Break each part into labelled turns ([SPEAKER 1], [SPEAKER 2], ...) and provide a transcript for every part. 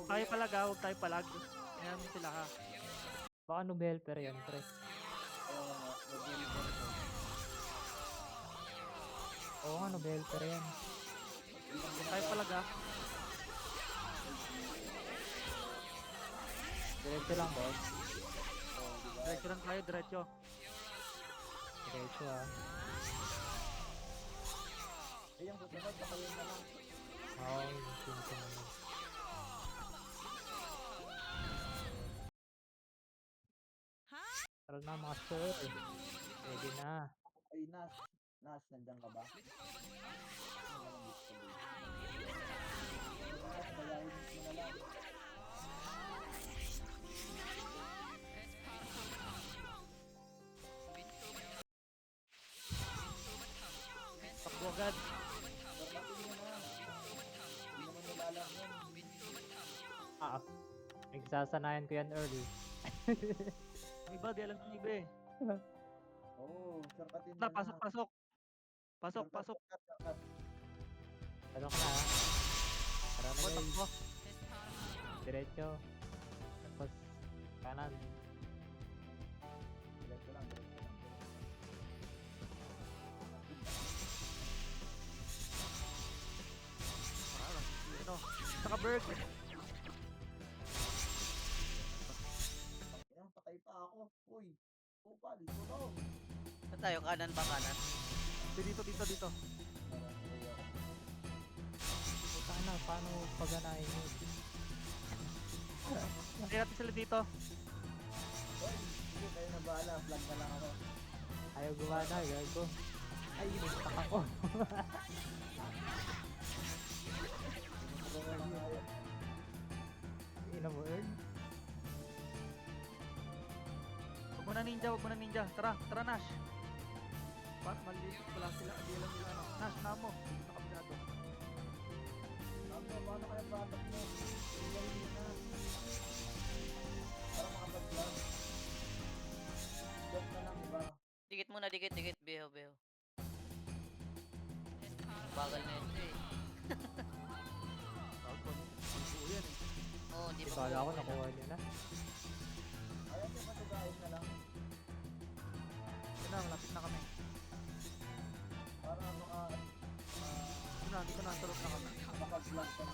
[SPEAKER 1] tayo palaga, huwag tayo palag. Ayan mo sila ha.
[SPEAKER 2] Baka Nobel pero yan, pre.
[SPEAKER 3] Oo nga, Nobel ko.
[SPEAKER 2] Oo nga, Nobel pero yan.
[SPEAKER 1] Huwag tayo palaga.
[SPEAKER 2] Diretso lang, boss.
[SPEAKER 3] Oo, diba?
[SPEAKER 1] Diretso lang tayo, diretso.
[SPEAKER 2] Diretso, ah.
[SPEAKER 3] Ay, yung susunod, baka yun na lang.
[SPEAKER 2] Oo, yung sunod. Tara na, mga sir. Ready na.
[SPEAKER 3] Ay, Nas, nandiyan ka ba? Ano ba nang gusto mo? Nas, bayahin mo na lang.
[SPEAKER 1] Takbo agad.
[SPEAKER 3] Barbatin mo na. Hindi naman nila alam yun.
[SPEAKER 2] Ah, nagsasanayan ko yan early.
[SPEAKER 1] Yung iba, di alam yung iba eh.
[SPEAKER 3] Oo, sarkatin mo
[SPEAKER 1] Na,
[SPEAKER 3] na.
[SPEAKER 1] pasok, pasok. Pasok,
[SPEAKER 3] Sarkat,
[SPEAKER 1] pasok.
[SPEAKER 3] sarkat, sarkat.
[SPEAKER 2] Ano ka na, ah? Tara na,
[SPEAKER 1] Takbo,
[SPEAKER 2] guys.
[SPEAKER 1] takbo.
[SPEAKER 2] Diretso. Tapos, kanan.
[SPEAKER 3] Diretso lang, diretso lang.
[SPEAKER 1] Ano? Saka Berg.
[SPEAKER 3] Ayan, patay pa ako. Uy, kupal, tulong.
[SPEAKER 4] Saan tayo? Kanan ba kanan?
[SPEAKER 1] Dito, dito, dito.
[SPEAKER 2] Sana, paano paganahin yun?
[SPEAKER 1] Hindi natin sila dito.
[SPEAKER 3] Uy, sige, kayo na bahala. Vlog na lang ako.
[SPEAKER 2] Ayaw gumana, gago. Ay, inistak ako.
[SPEAKER 3] Tulungan lang kayo.
[SPEAKER 2] Ina mo, Earl.
[SPEAKER 1] Huwag mo na ninja, huwag mo na ninja. Tara, tara Nash. Maliit pala sila, di alam nila ano. Nash, na mo. Nakabigado.
[SPEAKER 3] Ano, paano kaya batak mo? Ibigay mo na. Para makapag-vlog. Joke na lang, diba?
[SPEAKER 4] Dikit muna, dikit, dikit. Beho, beho. Bagal na ito eh.
[SPEAKER 1] Tapos, buo yan eh.
[SPEAKER 4] Oo, hindi
[SPEAKER 2] Di
[SPEAKER 4] pa
[SPEAKER 2] kala ko
[SPEAKER 4] buo.
[SPEAKER 2] nakuha niya na.
[SPEAKER 3] Ayaw niya patugain na lang.
[SPEAKER 1] Yan na, malapit na kami.
[SPEAKER 3] Para maka...
[SPEAKER 1] Dito na, sarap na kami.
[SPEAKER 3] makapag-vlog ka na.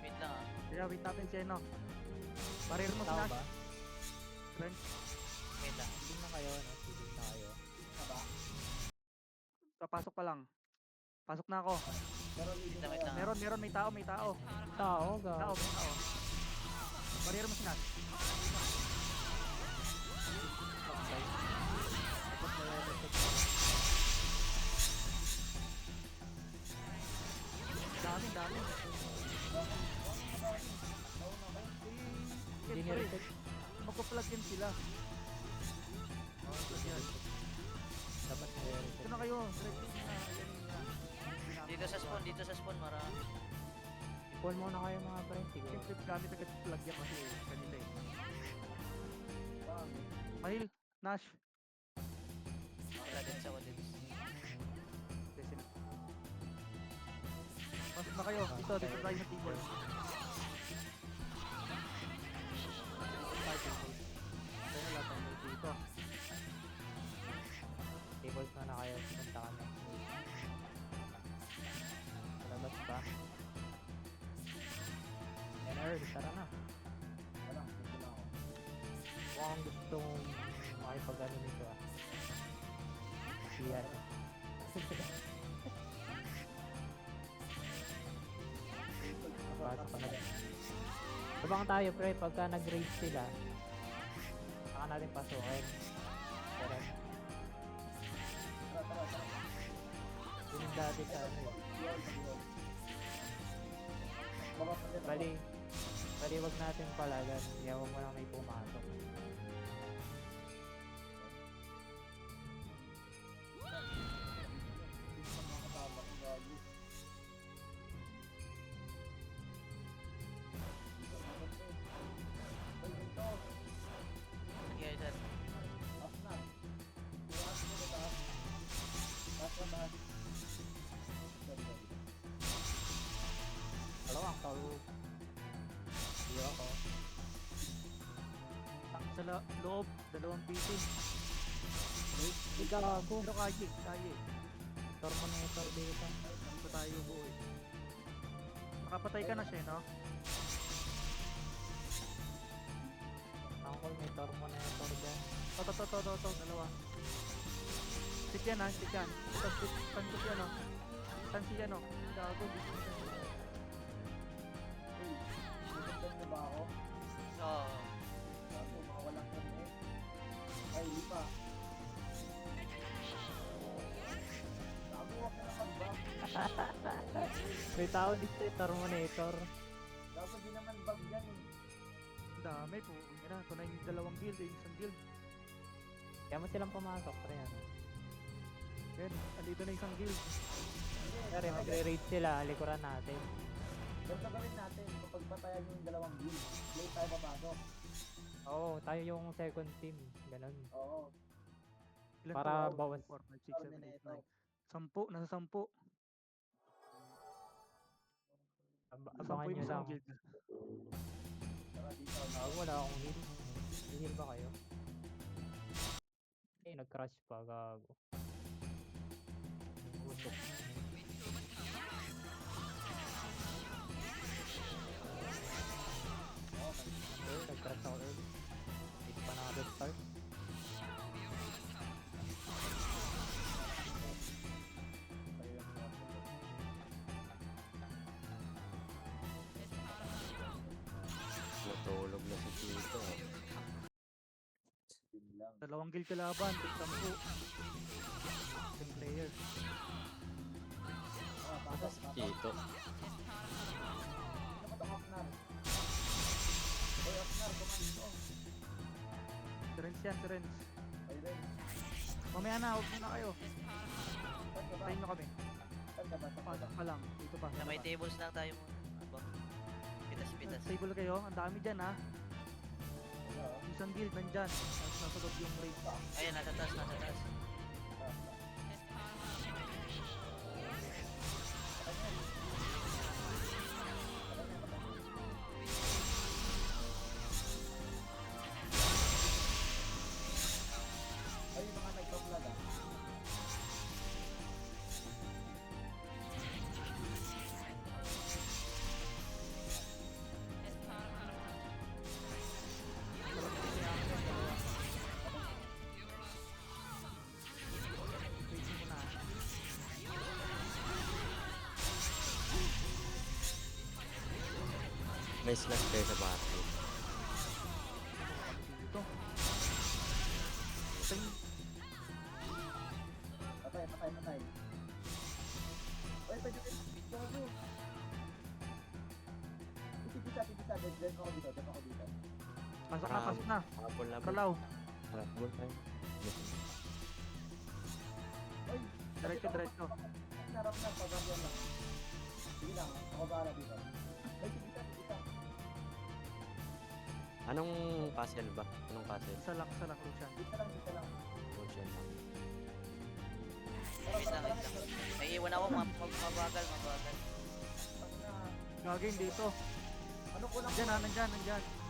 [SPEAKER 4] Wait lang ah.
[SPEAKER 1] Kaya wait natin si ano. Barrier mo si
[SPEAKER 2] Tao
[SPEAKER 1] Nash.
[SPEAKER 2] ba?
[SPEAKER 1] Friend,
[SPEAKER 4] Wait lang.
[SPEAKER 2] Siling na kayo, no? Siling na kayo.
[SPEAKER 1] papasok pa lang. Pasok na ako.
[SPEAKER 3] Pero leading
[SPEAKER 4] Wait lang.
[SPEAKER 1] Meron, meron, may tao, may tao.
[SPEAKER 2] Tao,
[SPEAKER 1] Tao,
[SPEAKER 2] gago.
[SPEAKER 1] may tao. Barrier mo si Nash. Dami, dami.
[SPEAKER 2] Hindi ni-reset.
[SPEAKER 1] Magpa-plug yan sila. Oh, plug yan.
[SPEAKER 2] Dapat ni-reset.
[SPEAKER 1] Ito na kayo. Direct na. Yan na.
[SPEAKER 4] Dito sa spawn, dito sa spawn. Marami.
[SPEAKER 2] Pull muna kayo mga pre. Siguro.
[SPEAKER 1] Siyempre gamit agad plug yan kasi kanila eh. Mahil, Nash.
[SPEAKER 4] Wala din sa wadins.
[SPEAKER 1] Desin. Pasok na kayo. Dito, dito tayo sa table. Kaya na lahat tayo dito.
[SPEAKER 2] Tables na kayo. Punta kami. Palabas ba? Yan, Earl. Tara na.
[SPEAKER 3] Wala, gusto lang ako.
[SPEAKER 2] Mukhang gusto mong makipag-ano nito, ah. Siyan. Pasok ka na. Sabang tayo, pre. Pagka nag-raid sila, saka natin pasukin. Pero,
[SPEAKER 3] Tara, tara, tara.
[SPEAKER 2] yun yung dati sa ano, eh.
[SPEAKER 3] Baba pa din ako.
[SPEAKER 2] Bali wag natin palagan. Yawan mo lang may pumasok.
[SPEAKER 3] Hindi ko makakatama kung gagi. Dito, bakit eh? Ay, dito.
[SPEAKER 4] Sige, sir.
[SPEAKER 3] Taas na. Taas mo na taas. Taas na taas. Sorry.
[SPEAKER 2] Dalawang tawag. Hindi ako.
[SPEAKER 1] Sa loob, dalawang PC.
[SPEAKER 2] Hindi gago.
[SPEAKER 1] Pero kaya.
[SPEAKER 2] Terminator dito.
[SPEAKER 1] Dito tayo buo eh. Nakapatay ka na siya, no?
[SPEAKER 2] Angkol may Terminator dyan.
[SPEAKER 1] To, dalawa. Stick yan ha, stick yan. Ito, saan ko si ano? Saan si ano? Gago, gusto ko siya.
[SPEAKER 3] Uy, pupuntan mo ba ako?
[SPEAKER 4] Oo.
[SPEAKER 3] Gago, makawalang kami eh. Ay, hindi pa. Gago, wag ka na mag-back.
[SPEAKER 2] May tao dito yung Terminator.
[SPEAKER 3] Gago, di naman bag yan eh.
[SPEAKER 1] Ang dami po. Yan na, ito na yung dalawang guild, yung isang guild.
[SPEAKER 2] Kaya mo silang pumasok. Pre, ano.
[SPEAKER 1] Yan, andito na isang guild.
[SPEAKER 3] Hindi,
[SPEAKER 2] Pero magre-raid sila. Likuran natin.
[SPEAKER 3] ganito gawin natin. Kapag patayan yung dalawang guild, play tayo papasok.
[SPEAKER 2] Oo, tayo yung second team. Ganun.
[SPEAKER 3] Oo.
[SPEAKER 1] Ilan
[SPEAKER 2] Para
[SPEAKER 1] to?
[SPEAKER 2] bawas.
[SPEAKER 1] 4, 5, 6,
[SPEAKER 3] Tawag
[SPEAKER 1] 7,
[SPEAKER 3] na
[SPEAKER 1] 8,
[SPEAKER 3] ito.
[SPEAKER 1] 9. 10, nasa 10.
[SPEAKER 2] Abangan
[SPEAKER 1] yung
[SPEAKER 2] nyo
[SPEAKER 1] isang
[SPEAKER 2] lang.
[SPEAKER 1] guild.
[SPEAKER 3] Saka dito.
[SPEAKER 2] Wala akong heal. Heal ba kayo? Eh, nag-crash pa. Gago. Usok. Okay, nag-crash ako early. Wait pa na start.
[SPEAKER 3] Tayo yung mga
[SPEAKER 5] Natulog na si Tito.
[SPEAKER 3] team lang.
[SPEAKER 1] Dalawang guild kalaban, 10. 10 players.
[SPEAKER 3] Ah, pasok,
[SPEAKER 5] Si
[SPEAKER 3] pasok.
[SPEAKER 5] Tito.
[SPEAKER 3] Ano ba ito, Hafnar? Hey, Hafnar, kumando.
[SPEAKER 1] Terence yan, Terence.
[SPEAKER 3] Ay, Ren.
[SPEAKER 1] Mamaya na, huwag muna kayo.
[SPEAKER 3] Saan ka ba?
[SPEAKER 1] Tayo nyo kami.
[SPEAKER 3] Saan ka ba? Saan ka ba?
[SPEAKER 1] Pasok pa lang. Dito pa.
[SPEAKER 4] Na may
[SPEAKER 1] sa labas.
[SPEAKER 4] tables lang tayo mo. Abang. Pitas-pitas.
[SPEAKER 1] Table kayo, ang dami dyan ha.
[SPEAKER 3] Wala, oh.
[SPEAKER 1] Yung isang guild nandyan. Tapos nasa loob yung raid.
[SPEAKER 4] Ayan, nasa taas, nasa taas.
[SPEAKER 3] Taas, taas. Ay, yung mga nagpa-vlog ah.
[SPEAKER 1] Wait mo na.
[SPEAKER 5] May slash kayo sa battery.
[SPEAKER 1] Dito. Ito yung
[SPEAKER 3] Patay, patay, patay. Ay, pwede rin. Gago. Titipita. Diyan ako dito.
[SPEAKER 1] pasok na, pasok na.
[SPEAKER 5] Habol na ba?
[SPEAKER 1] Kalaw.
[SPEAKER 5] Habol tayo.
[SPEAKER 3] Ay,
[SPEAKER 1] Diretso.
[SPEAKER 3] Narap na, pagkakyan lang. Sige lang, ako bahala dito. Ay, titipita.
[SPEAKER 5] Anong castle ba? Anong castle?
[SPEAKER 1] Isa lang, Lucian.
[SPEAKER 3] Dito lang.
[SPEAKER 5] Ocean lang.
[SPEAKER 4] Wait lang, wait lang. May iwan ako, mabagal.
[SPEAKER 3] Pag na,
[SPEAKER 1] Gagawin dito.
[SPEAKER 3] ano ko lang
[SPEAKER 1] Nandyan ha, nandyan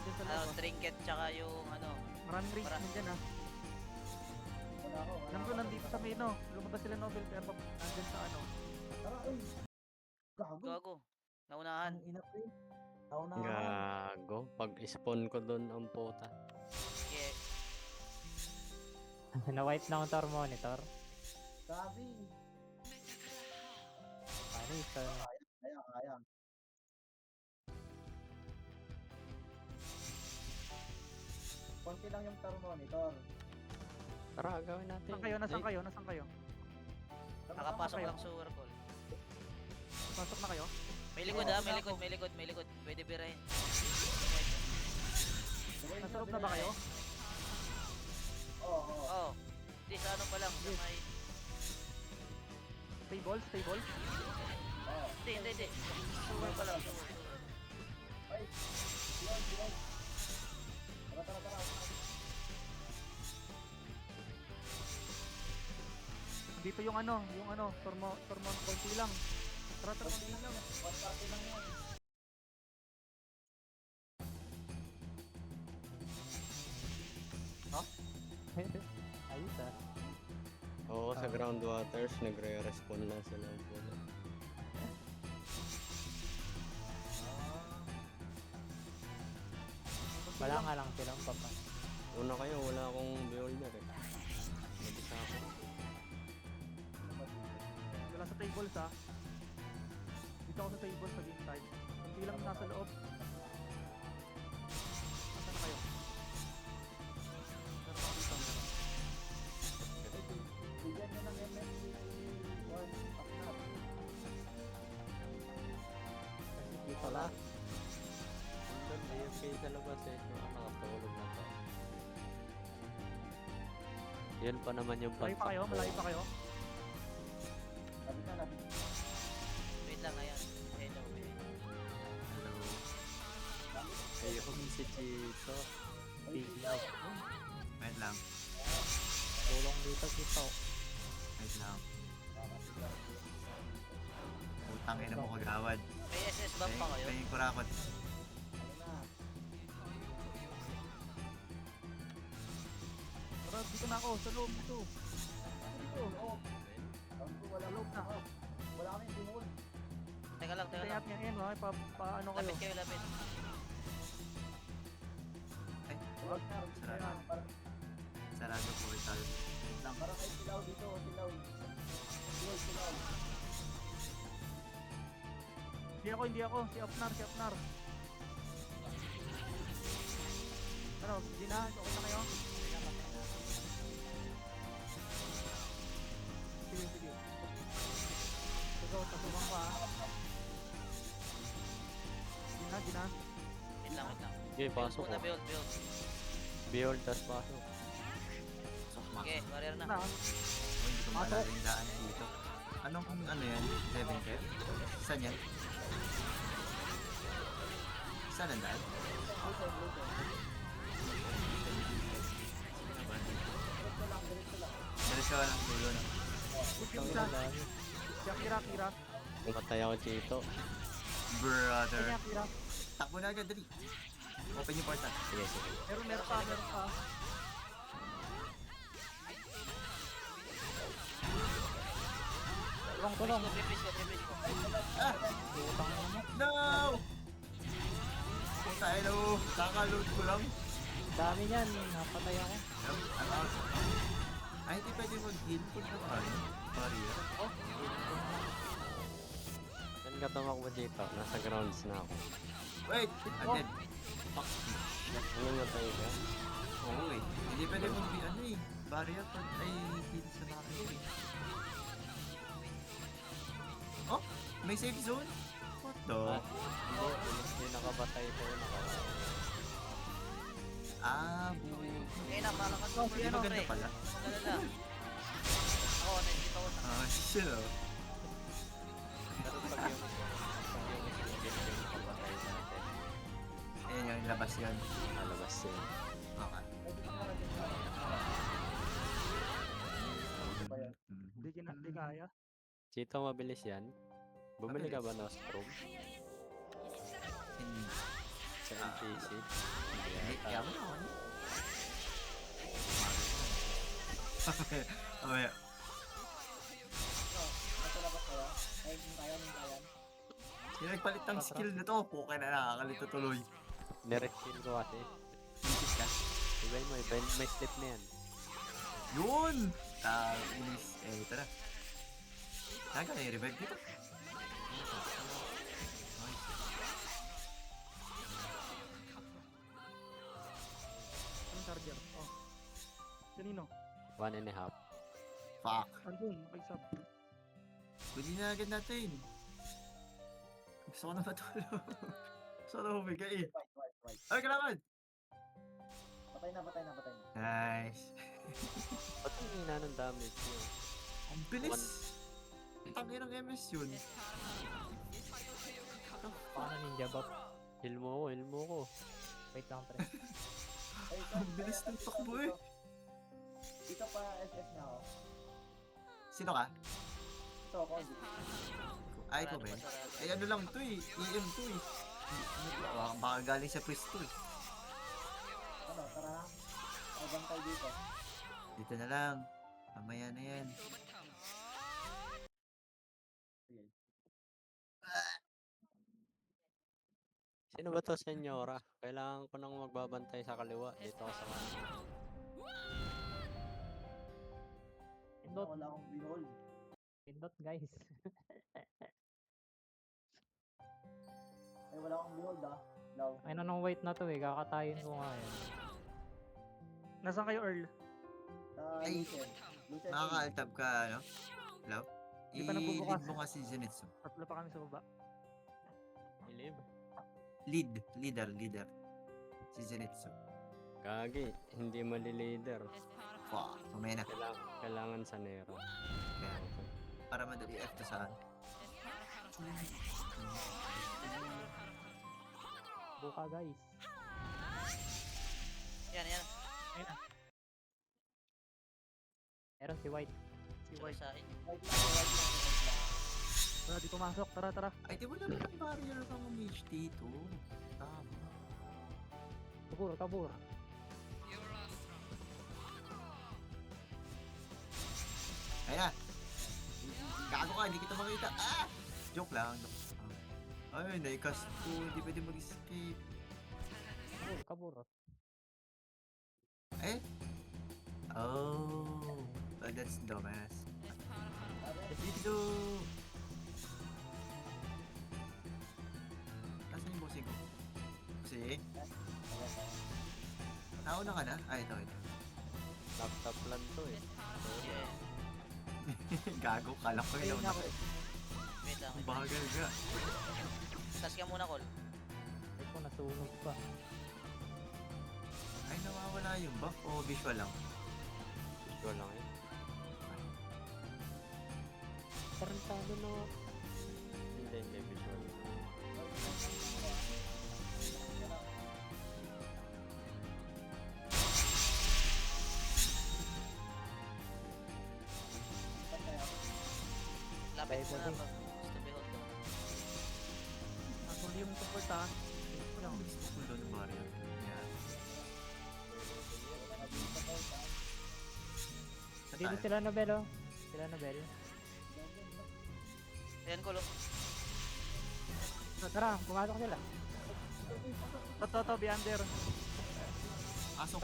[SPEAKER 1] sa
[SPEAKER 4] Ano,
[SPEAKER 1] loob.
[SPEAKER 4] trinket tsaka yung ano.
[SPEAKER 1] Maraming raids
[SPEAKER 4] Para-
[SPEAKER 1] nandyan ha.
[SPEAKER 3] wala ako.
[SPEAKER 1] Nandito sa Mino. Lumabas sila Nobel pero nandyan sa ano.
[SPEAKER 3] Tara, ay. Gago.
[SPEAKER 4] Gago. Naunahan.
[SPEAKER 3] Ang ina ko eh. Nauna ako.
[SPEAKER 5] Gago. Pag-spawn ko doon ang puta.
[SPEAKER 4] Sige.
[SPEAKER 2] Na-wipe na ang Terminator.
[SPEAKER 3] Grabe.
[SPEAKER 2] Ano isa?
[SPEAKER 3] Kaya. Konti lang yung Terminator.
[SPEAKER 5] Tara, gawin natin.
[SPEAKER 1] Nasaan kayo? Nasaan kayo?
[SPEAKER 4] Nakapasok lang sa Oracle.
[SPEAKER 1] Pasok na kayo.
[SPEAKER 4] May likod may likod. Pwede birahin.
[SPEAKER 1] Nasa loob na ba kayo?
[SPEAKER 3] Oo, oo.
[SPEAKER 4] Oo. Hindi, sa ano pa lang. Sa may...
[SPEAKER 1] Stable?
[SPEAKER 3] Oo.
[SPEAKER 4] Hindi. Suwer pa lang. Suwer.
[SPEAKER 3] Ay, siyon. Tara.
[SPEAKER 1] Dito yung Tormon, konti lang. Tara, konti lang.
[SPEAKER 3] One party lang yan.
[SPEAKER 2] Ayos ah.
[SPEAKER 5] Oo, sa groundwaters, nagre-respawn lang sila.
[SPEAKER 2] Wala nga lang silang papa.
[SPEAKER 5] Una kayo, wala akong beholder eh. Nabisa ako.
[SPEAKER 1] Wala sa tables ha. Dito ako sa tables sa game time. Konti lang nasa loob. Nasaan na kayo? Meron ako dito, meron.
[SPEAKER 3] Bigyan nyo ng MMC. One, up.
[SPEAKER 2] Kasi dito lang.
[SPEAKER 5] Doon, AFK sa labas eh. Nakatulog na to. Yan pa naman yung
[SPEAKER 1] Malayo pa kayo?
[SPEAKER 3] Lapit na.
[SPEAKER 4] Wait lang, ayan. Hello.
[SPEAKER 5] Ayun si Chito.
[SPEAKER 2] Biglaw.
[SPEAKER 6] Wait lang.
[SPEAKER 2] Tulong dito kita.
[SPEAKER 6] Wait lang. Utang ina mo kagawad.
[SPEAKER 4] May SS bomb pa kayo?
[SPEAKER 6] May kurakot.
[SPEAKER 1] Tara, dito na ako, sa loob dito.
[SPEAKER 3] Wala
[SPEAKER 1] Loob na.
[SPEAKER 3] Wala kami bumul.
[SPEAKER 4] Teka lang.
[SPEAKER 1] Kaya niya yan, ha? Paano kayo?
[SPEAKER 4] Lapit.
[SPEAKER 3] Wag na.
[SPEAKER 6] Sarado. Sarado po ito. Wait lang.
[SPEAKER 3] Parang ay silaw dito. Silaw.
[SPEAKER 1] Hindi ako. Si Apnar. Ano, hindi na? Okay na kayo? Sige. Pasubang ko ha. Hindi na.
[SPEAKER 4] Wait lang.
[SPEAKER 5] Okay, pasok
[SPEAKER 4] Muna,
[SPEAKER 5] ko.
[SPEAKER 4] build.
[SPEAKER 5] Behold, tas pasok.
[SPEAKER 4] Okay, barrier na.
[SPEAKER 1] Na.
[SPEAKER 6] Hindi ko maalala yung daan dito. Anong ano yan? 7 kayo? Saan yan? Saan ang daan? Diretso ka lang dulo na.
[SPEAKER 1] Yung isa. Kira.
[SPEAKER 5] Patay ako Chito.
[SPEAKER 6] Brother.
[SPEAKER 1] Kira.
[SPEAKER 6] Takbo na agad, dali. Open yung portal.
[SPEAKER 5] Sige.
[SPEAKER 1] Meron pa.
[SPEAKER 2] Tulong.
[SPEAKER 4] Tripis ko.
[SPEAKER 6] Ah!
[SPEAKER 2] Utang na mo.
[SPEAKER 6] No! Puta, hello. Kakaload ko lang.
[SPEAKER 2] Dami niyan. Napatay ako.
[SPEAKER 6] I'm out. Ay, hindi pwede mag-heal pag naka-ano. Barrier.
[SPEAKER 5] Saan ka tumakbo Chito? Nasa grounds na ako.
[SPEAKER 6] Wait! Again. Fuck.
[SPEAKER 5] Ano nga tayo ka?
[SPEAKER 6] Oo eh. Hindi pwede mag-ano eh. Barrier pag ay heal sa bakit. Oh! May safe zone? What the?
[SPEAKER 5] Hindi nakabatay ito.
[SPEAKER 4] Okay na, malakas
[SPEAKER 1] Oh,
[SPEAKER 4] super
[SPEAKER 1] si ano?
[SPEAKER 6] Maganda pala.
[SPEAKER 4] Maganda. Ako, nandito ako sa...
[SPEAKER 6] Ah, shit oh.
[SPEAKER 5] Pero pag yung kapatay natin,
[SPEAKER 6] Ayan yung labas yun.
[SPEAKER 5] malabas yun.
[SPEAKER 6] Okay.
[SPEAKER 1] Hindi kaya.
[SPEAKER 5] Chito, mabilis yan. Bumili ka ba ng Ostrom?
[SPEAKER 6] Hindi.
[SPEAKER 5] Sa NPC? Hindi
[SPEAKER 6] Hindi.
[SPEAKER 5] yata.
[SPEAKER 6] Kaya mo naman. Mamaya.
[SPEAKER 3] Nasa labas kaya. Ay, kaya.
[SPEAKER 6] Yung nagpalit ng skill na to, puke na nakakalito tuloy.
[SPEAKER 5] Nireskill ko kasi.
[SPEAKER 6] Isis ka?
[SPEAKER 5] Ibay mo, may slip na yan.
[SPEAKER 6] Yun! Inis. Eh, ito na. Naga na yung revive dito.
[SPEAKER 1] Anong charger? Oh. Kanino?
[SPEAKER 5] 1.5.
[SPEAKER 6] Fuck.
[SPEAKER 1] Andun, nakisap.
[SPEAKER 6] Pwede na agad natin. Gusto ko na matulog. Gusto ko na humigay.
[SPEAKER 3] White.
[SPEAKER 6] Ay, kailangan!
[SPEAKER 3] Patay na.
[SPEAKER 6] Nice.
[SPEAKER 5] Ba't ang hina ng damage niyo?
[SPEAKER 6] Ang bilis! Tangin ng MS yun.
[SPEAKER 2] Paano ninja buff?
[SPEAKER 5] Heal mo ko.
[SPEAKER 2] Wait lang, pre.
[SPEAKER 3] Ay, ito,
[SPEAKER 6] Ang bilis ng takbo eh.
[SPEAKER 3] Dito pa SS na ako.
[SPEAKER 6] Sino ka?
[SPEAKER 3] Ito, Kondi.
[SPEAKER 6] Ay, ko ba? Ay, ano lang to eh. EM to eh. Baka galing sa pwesto eh.
[SPEAKER 3] Ano, tara na. Abang tayo dito.
[SPEAKER 6] Dito na lang. Mamaya na yan.
[SPEAKER 3] Sige.
[SPEAKER 5] Sino ba to, senyora? Kailangan ko nang magbabantay sa kaliwa. Dito ako sa kanan.
[SPEAKER 2] Pindot,
[SPEAKER 3] Wala akong binol.
[SPEAKER 2] pindot guys.
[SPEAKER 3] Ay, wala akong binol ah. Law.
[SPEAKER 2] Ay, nanong white na to eh. Kakatayin ko nga yan.
[SPEAKER 1] Nasaan kayo, Earl?
[SPEAKER 3] Sa
[SPEAKER 6] Ay.
[SPEAKER 3] Lucien. Lucien.
[SPEAKER 6] Makaka-altab ka, ano? Hello?
[SPEAKER 1] Hindi pa nagbubukas.
[SPEAKER 6] I-lead mo kasi Zenitsu.
[SPEAKER 1] Tatlo pa kami sa baba.
[SPEAKER 5] Ilib.
[SPEAKER 6] Leader. Si Zenitsu.
[SPEAKER 5] Gagi, hindi mali-leader.
[SPEAKER 6] Fuck, mamaya na.
[SPEAKER 5] Kailangan sa Nero.
[SPEAKER 6] Kaya, para madali F to saan.
[SPEAKER 2] Buka guys.
[SPEAKER 4] Yan.
[SPEAKER 1] Ayun na.
[SPEAKER 2] Meron si white.
[SPEAKER 1] Si White.
[SPEAKER 4] Sa akin.
[SPEAKER 3] White lang.
[SPEAKER 1] Tara, di pumasok. Tara.
[SPEAKER 6] Ay, di wala naman barrier kang mage dito. Tama.
[SPEAKER 2] Kabur.
[SPEAKER 6] Ayan. Gago ka, hindi kita makita. Ah! Joke lang. Ay, naikast ko. Hindi pwede mag-escape.
[SPEAKER 2] Kabur.
[SPEAKER 6] Eh? Oh. Well, that's dumbass. Dito. Nasaan yung bossing ko? Kasi, nauna ka na? Ay, ito.
[SPEAKER 5] Laptop lang to eh.
[SPEAKER 4] Yeah.
[SPEAKER 6] Gago, kala ko
[SPEAKER 1] Ayun
[SPEAKER 6] yun.
[SPEAKER 1] na ako.
[SPEAKER 4] Wait lang.
[SPEAKER 6] Ang bagal ka.
[SPEAKER 4] Tas ka muna, Col.
[SPEAKER 2] Ay ko, nasunog pa.
[SPEAKER 6] Ay, nawawala yung buff o visual lang?
[SPEAKER 5] Visual lang yun.
[SPEAKER 2] Tarantado na.
[SPEAKER 5] Hindi, visual.
[SPEAKER 4] Lapit mo na.
[SPEAKER 2] Bye,
[SPEAKER 4] Gusto behold ko.
[SPEAKER 1] Nakuli yung support ha.
[SPEAKER 6] Walang bilis na cooldown ng barrier. Yan. Saan
[SPEAKER 2] Dito
[SPEAKER 6] tayo?
[SPEAKER 2] sila Nobel oh. Sila Nobel.
[SPEAKER 4] Ayan, Col.
[SPEAKER 2] Tara, pumasok sila.
[SPEAKER 1] To, Beander.
[SPEAKER 6] Pasok.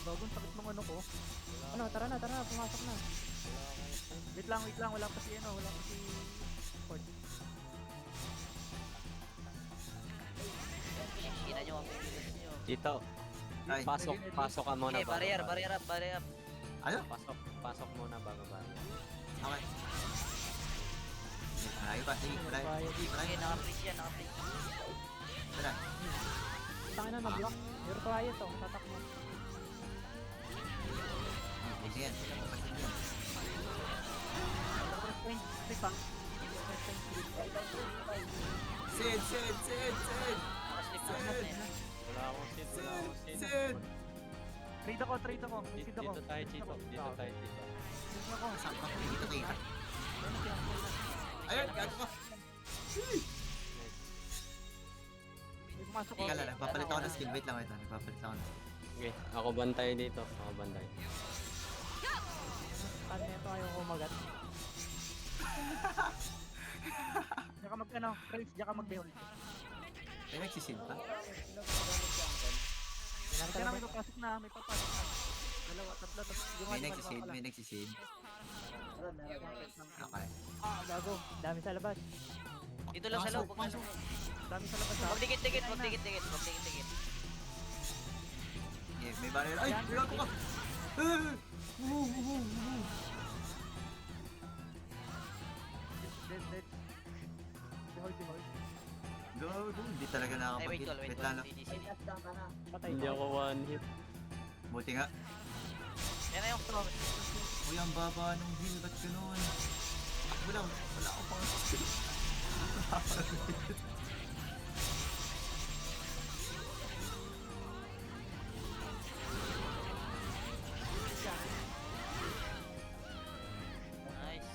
[SPEAKER 1] Bagon, sakit ng ano ko.
[SPEAKER 2] Ano, tara na, pumasok na.
[SPEAKER 1] Wait lang. Wala pa si Ford.
[SPEAKER 4] Hina nyo ang pipilis nyo.
[SPEAKER 5] Dito.
[SPEAKER 6] Ay,
[SPEAKER 5] Pasok ka muna
[SPEAKER 4] Okay, barrier up.
[SPEAKER 6] ano?
[SPEAKER 5] Pasok muna bago barrier.
[SPEAKER 6] Okay. Malayo pa. Sige, malayo.
[SPEAKER 4] Okay, naka-freeze yan, naka-freeze.
[SPEAKER 6] Wala.
[SPEAKER 2] Taka na, na-block. You're quiet oh, tatak mo.
[SPEAKER 6] Sige yan. Sila mo kasi yan.
[SPEAKER 1] Wait pa.
[SPEAKER 6] Sid!
[SPEAKER 4] Naka-slip na
[SPEAKER 6] Sid!
[SPEAKER 4] yan.
[SPEAKER 5] Wala akong seat.
[SPEAKER 6] Sid!
[SPEAKER 1] Trade ako. Seed ako.
[SPEAKER 5] Dito tayo, Chito.
[SPEAKER 1] Seed ako.
[SPEAKER 6] Saan ka? Hindi kita. Ayun, gago ka.
[SPEAKER 1] May pumasok
[SPEAKER 6] Teka
[SPEAKER 1] ako.
[SPEAKER 6] lang, papalit ako ng skill. Wait lang. Papalit ako ng skill.
[SPEAKER 5] Okay, ako bantay dito.
[SPEAKER 2] Ano ito ayaw kumagat?
[SPEAKER 1] Diyan ka Trace, diyan ka mag-behold.
[SPEAKER 6] Ay, nagsisid pa?
[SPEAKER 1] Diyan na, may papasok na. Dalawa, tatlo.
[SPEAKER 6] May nagsisid. Okay.
[SPEAKER 2] Ah, gago. Dami sa labas.
[SPEAKER 4] Dito lang sa loob.
[SPEAKER 6] Pasok.
[SPEAKER 1] Dami sa labas ha.
[SPEAKER 4] Magdikit-dikit.
[SPEAKER 6] Yeah, may barrier. Ay, gago ka! Hindi talaga
[SPEAKER 4] Ay, wait,
[SPEAKER 6] nakakapag-hit.
[SPEAKER 4] wait,
[SPEAKER 6] Wait
[SPEAKER 4] wait.
[SPEAKER 6] lang, no?
[SPEAKER 4] DDC.
[SPEAKER 3] Ay, touchdown ka na.
[SPEAKER 2] Patay
[SPEAKER 5] Hindi
[SPEAKER 2] ka.
[SPEAKER 5] ako one hit.
[SPEAKER 6] Buti nga.
[SPEAKER 4] Yan na yung pro.
[SPEAKER 6] Uy, ang baba nung heal. Ba't ganun? Wala akong pang skill.
[SPEAKER 4] Nice.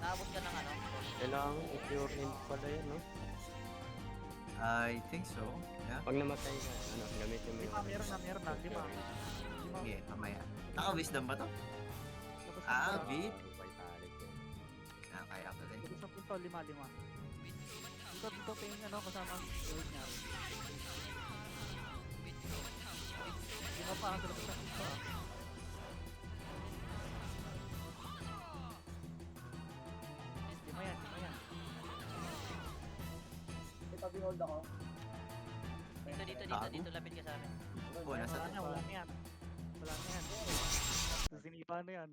[SPEAKER 4] Naabot ka ng ano?
[SPEAKER 5] Kailangan i-pure int pala yun, no?
[SPEAKER 6] I think so. Yeah.
[SPEAKER 5] Pag namatay ka, ano, gamitin mo yung...
[SPEAKER 1] Meron na. Lima. Lima.
[SPEAKER 6] Sige, mamaya. Naka-wisdom ba to?
[SPEAKER 1] Tapos
[SPEAKER 6] Ah,
[SPEAKER 1] na-
[SPEAKER 6] beat.
[SPEAKER 5] Vitality.
[SPEAKER 6] Kaya pala eh.
[SPEAKER 1] Tapos sa punto, lima. Dito tingin ano, kasama ang gold niya. Lima pa ang sa labas ng punto. Lima yan.
[SPEAKER 3] May pa-behold ako.
[SPEAKER 4] Dito, lapit ka sa amin.
[SPEAKER 6] Oh, nasa
[SPEAKER 1] Wala na yan. Tapos sinipa na yan.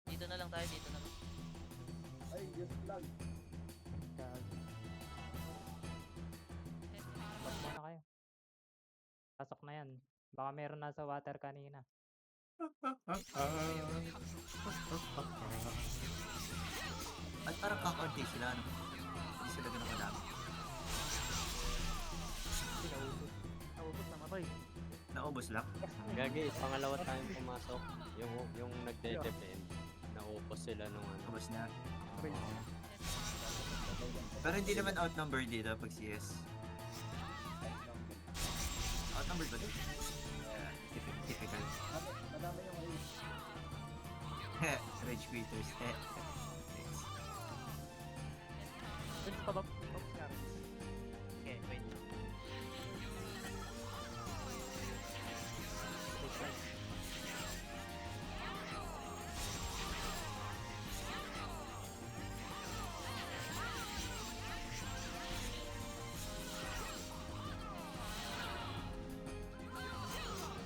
[SPEAKER 4] Dito na lang tayo, dito na lang.
[SPEAKER 3] Ay, Diyos lang.
[SPEAKER 2] Bak muna kayo. Pasok na yan. Baka meron nasa water kanina.
[SPEAKER 6] At parang kakaunti sila, ano? Hindi sila ganun kadami.
[SPEAKER 1] Hindi naubos. Naubos, namatay.
[SPEAKER 6] Naubos lang.
[SPEAKER 5] Gagi, pangalawa tayong pumasok. Yung nagde-defend. Naupos sila nung ano.
[SPEAKER 6] Naubos na.
[SPEAKER 1] Okay.
[SPEAKER 6] Pero hindi naman outnumbered dito pag CS. Outnumbered ba din? Yeah, typical.
[SPEAKER 3] Madami yung race.
[SPEAKER 6] Rage quitters.
[SPEAKER 1] Pwede pa ba? Nga.
[SPEAKER 4] Okay, wait.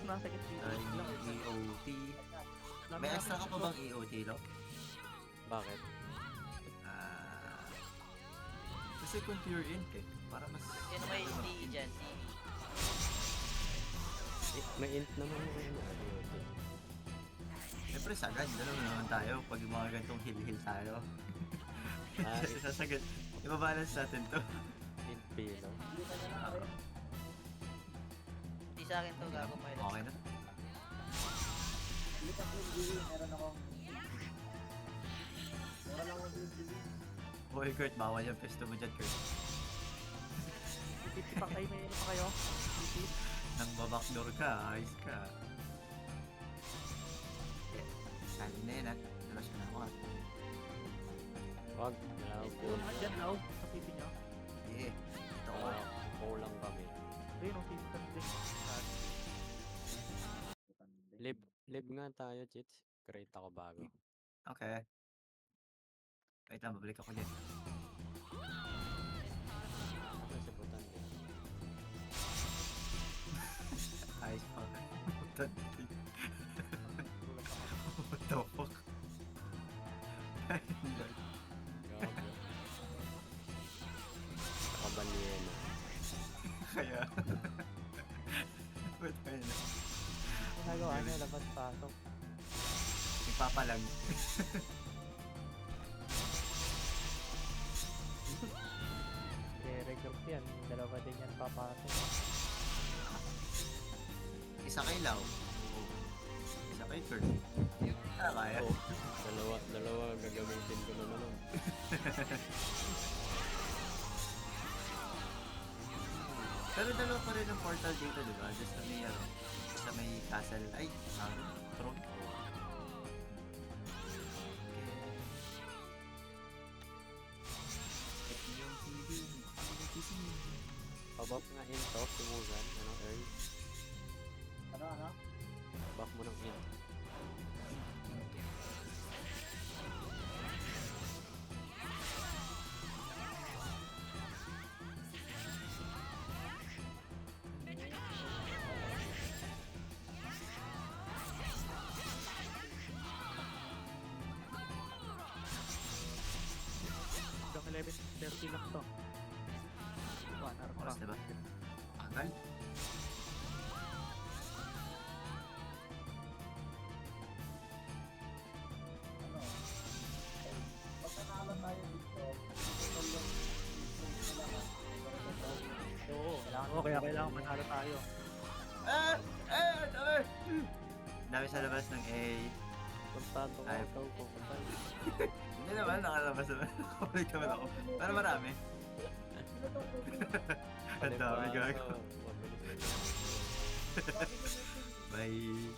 [SPEAKER 1] Nasa gitna.
[SPEAKER 6] Ay, EOT. May extra ka pa bang EOT, lo?
[SPEAKER 5] Bakit?
[SPEAKER 6] Kasi kung pure int eh, para mas...
[SPEAKER 4] Sino may DE dyan? DE.
[SPEAKER 5] May int naman yung ano. IoT.
[SPEAKER 6] Siyempre sagad, dalawa naman tayo pag yung mga gantong heal tayo.
[SPEAKER 5] Ah,
[SPEAKER 6] Sasagad. Ibabalance natin to.
[SPEAKER 5] int pillow.
[SPEAKER 3] Hindi ka na lang rin.
[SPEAKER 4] Di sa akin to, gago may
[SPEAKER 6] Okay na.
[SPEAKER 3] Hindi ka clean gili. Meron akong... Meron akong clean gili.
[SPEAKER 6] Boy, Kurt, bawal yung pesto mo dyan, Kurt.
[SPEAKER 1] Titi pa kayo, may ano pa kayo? Titi.
[SPEAKER 6] Nang babackdoor ka, ayos ka. Eh, sali na yun, ha? Dalas ko na ako, ha?
[SPEAKER 5] Wag, wala akong pool.
[SPEAKER 1] Andyan now, sa titi niyo.
[SPEAKER 6] Eh, ito ko.
[SPEAKER 5] Kulang kami.
[SPEAKER 1] Ayun, ang titi din.
[SPEAKER 5] Live nga tayo, Chits. Create ako bago.
[SPEAKER 6] Okay. Wait lang, babalik ako dyan.
[SPEAKER 5] Ano sa butan din?
[SPEAKER 6] Ayos pa. What the fuck?
[SPEAKER 5] Gago. Kabalieno.
[SPEAKER 6] Kaya... Ba't kaya na?
[SPEAKER 2] Ginagawa niyo, labas-pasok.
[SPEAKER 6] Ipapalag.
[SPEAKER 2] I-regroup yan. Dalawa din yan papasok.
[SPEAKER 6] Isa kay Lau. Isa kay Kurt. Kaya.
[SPEAKER 5] Oh, dalawa gagamitin ko na naman.
[SPEAKER 6] Pero dalawa pa rin ang portal dito, di ba? Just sa may, ano, sa may castle. Ay, throne.
[SPEAKER 5] Pabuff nga int to, tumugan. Ano, Earl?
[SPEAKER 3] Ano?
[SPEAKER 5] Buff mo ng int.
[SPEAKER 1] Hanggang 11:30 lang to. 1 hour pa.
[SPEAKER 6] Oras diba? Tagal.
[SPEAKER 3] Ano? Eh, pagkakala tayo dito, ito yung kailangan.
[SPEAKER 2] Oo, kailangan
[SPEAKER 1] Oo, kaya kailangan manalo tayo.
[SPEAKER 6] Dami sa labas ng A.
[SPEAKER 5] Kontado ko
[SPEAKER 6] Ay.
[SPEAKER 5] ikaw ko.
[SPEAKER 6] Hindi naman, nakalabas naman. Nakabalik naman ako. Pero marami. Ang dami gago. Bye.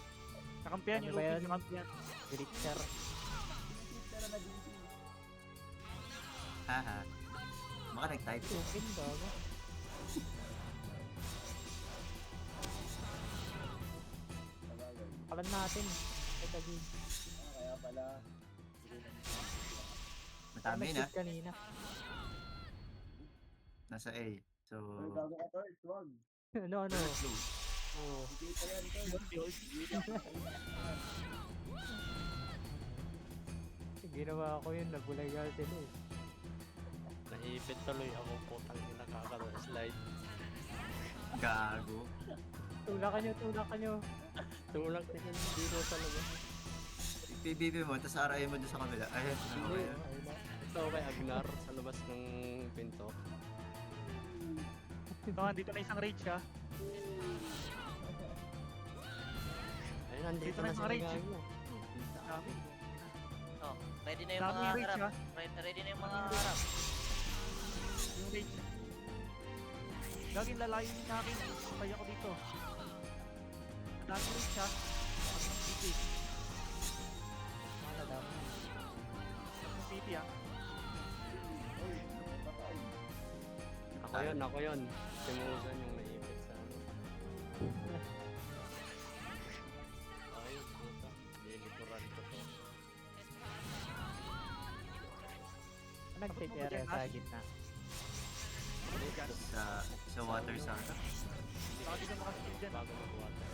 [SPEAKER 1] Nakampiyan
[SPEAKER 2] Ano
[SPEAKER 1] yung
[SPEAKER 2] ba
[SPEAKER 1] Luffy,
[SPEAKER 2] yan?
[SPEAKER 1] nakampiyan.
[SPEAKER 2] Glitcher.
[SPEAKER 3] Pero na dito.
[SPEAKER 6] Haha. Baka nag-type.
[SPEAKER 2] Lupin, gago.
[SPEAKER 3] Sabagay.
[SPEAKER 2] Kalan natin. Ito din.
[SPEAKER 3] Kaya pala.
[SPEAKER 6] Matami na.
[SPEAKER 2] Kanina.
[SPEAKER 6] Nasa A. So,
[SPEAKER 3] Pero bago ka Tol, wag.
[SPEAKER 2] Ano?
[SPEAKER 6] clue.
[SPEAKER 2] Oo.
[SPEAKER 3] Hindi pa yan Tol.
[SPEAKER 2] Ginawa ko yun, nabulaga sila eh.
[SPEAKER 5] Naipit tuloy ako putang ina slide.
[SPEAKER 6] Gago.
[SPEAKER 2] Tulakan nyo.
[SPEAKER 5] Tulak na yun dito sa labas.
[SPEAKER 6] PBB mo, tapos RI mo doon sa kabila. Ayan.
[SPEAKER 5] Hindi.
[SPEAKER 6] Okay.
[SPEAKER 5] Ito kay Agnar sa labas ng pinto.
[SPEAKER 1] Ito, dito na isang rage ha.
[SPEAKER 5] Ayun, nandito
[SPEAKER 1] Dito
[SPEAKER 5] na
[SPEAKER 1] na yung
[SPEAKER 5] sila
[SPEAKER 1] rage.
[SPEAKER 5] gago.
[SPEAKER 1] Dami.
[SPEAKER 4] Oh, ready na yung
[SPEAKER 1] Dami
[SPEAKER 4] mga
[SPEAKER 1] yung rage
[SPEAKER 4] harap.
[SPEAKER 1] ha.
[SPEAKER 4] Ready na yung mga harap.
[SPEAKER 1] Yung rage. Gaging lalayo yung sa akin. Kaya ko dito. Dami rage ha. Ang city.
[SPEAKER 2] Ano dami.
[SPEAKER 1] Ang city ha.
[SPEAKER 3] Uy, napatay.
[SPEAKER 5] Ako yun. Si Musan yung naipit sa ano. Ay, puta. Nilikuran ko to.
[SPEAKER 2] Nag-take area sa gitna.
[SPEAKER 6] Sa water sa akin.
[SPEAKER 1] Baka di ka makasigil dyan.
[SPEAKER 5] Bago mag-water.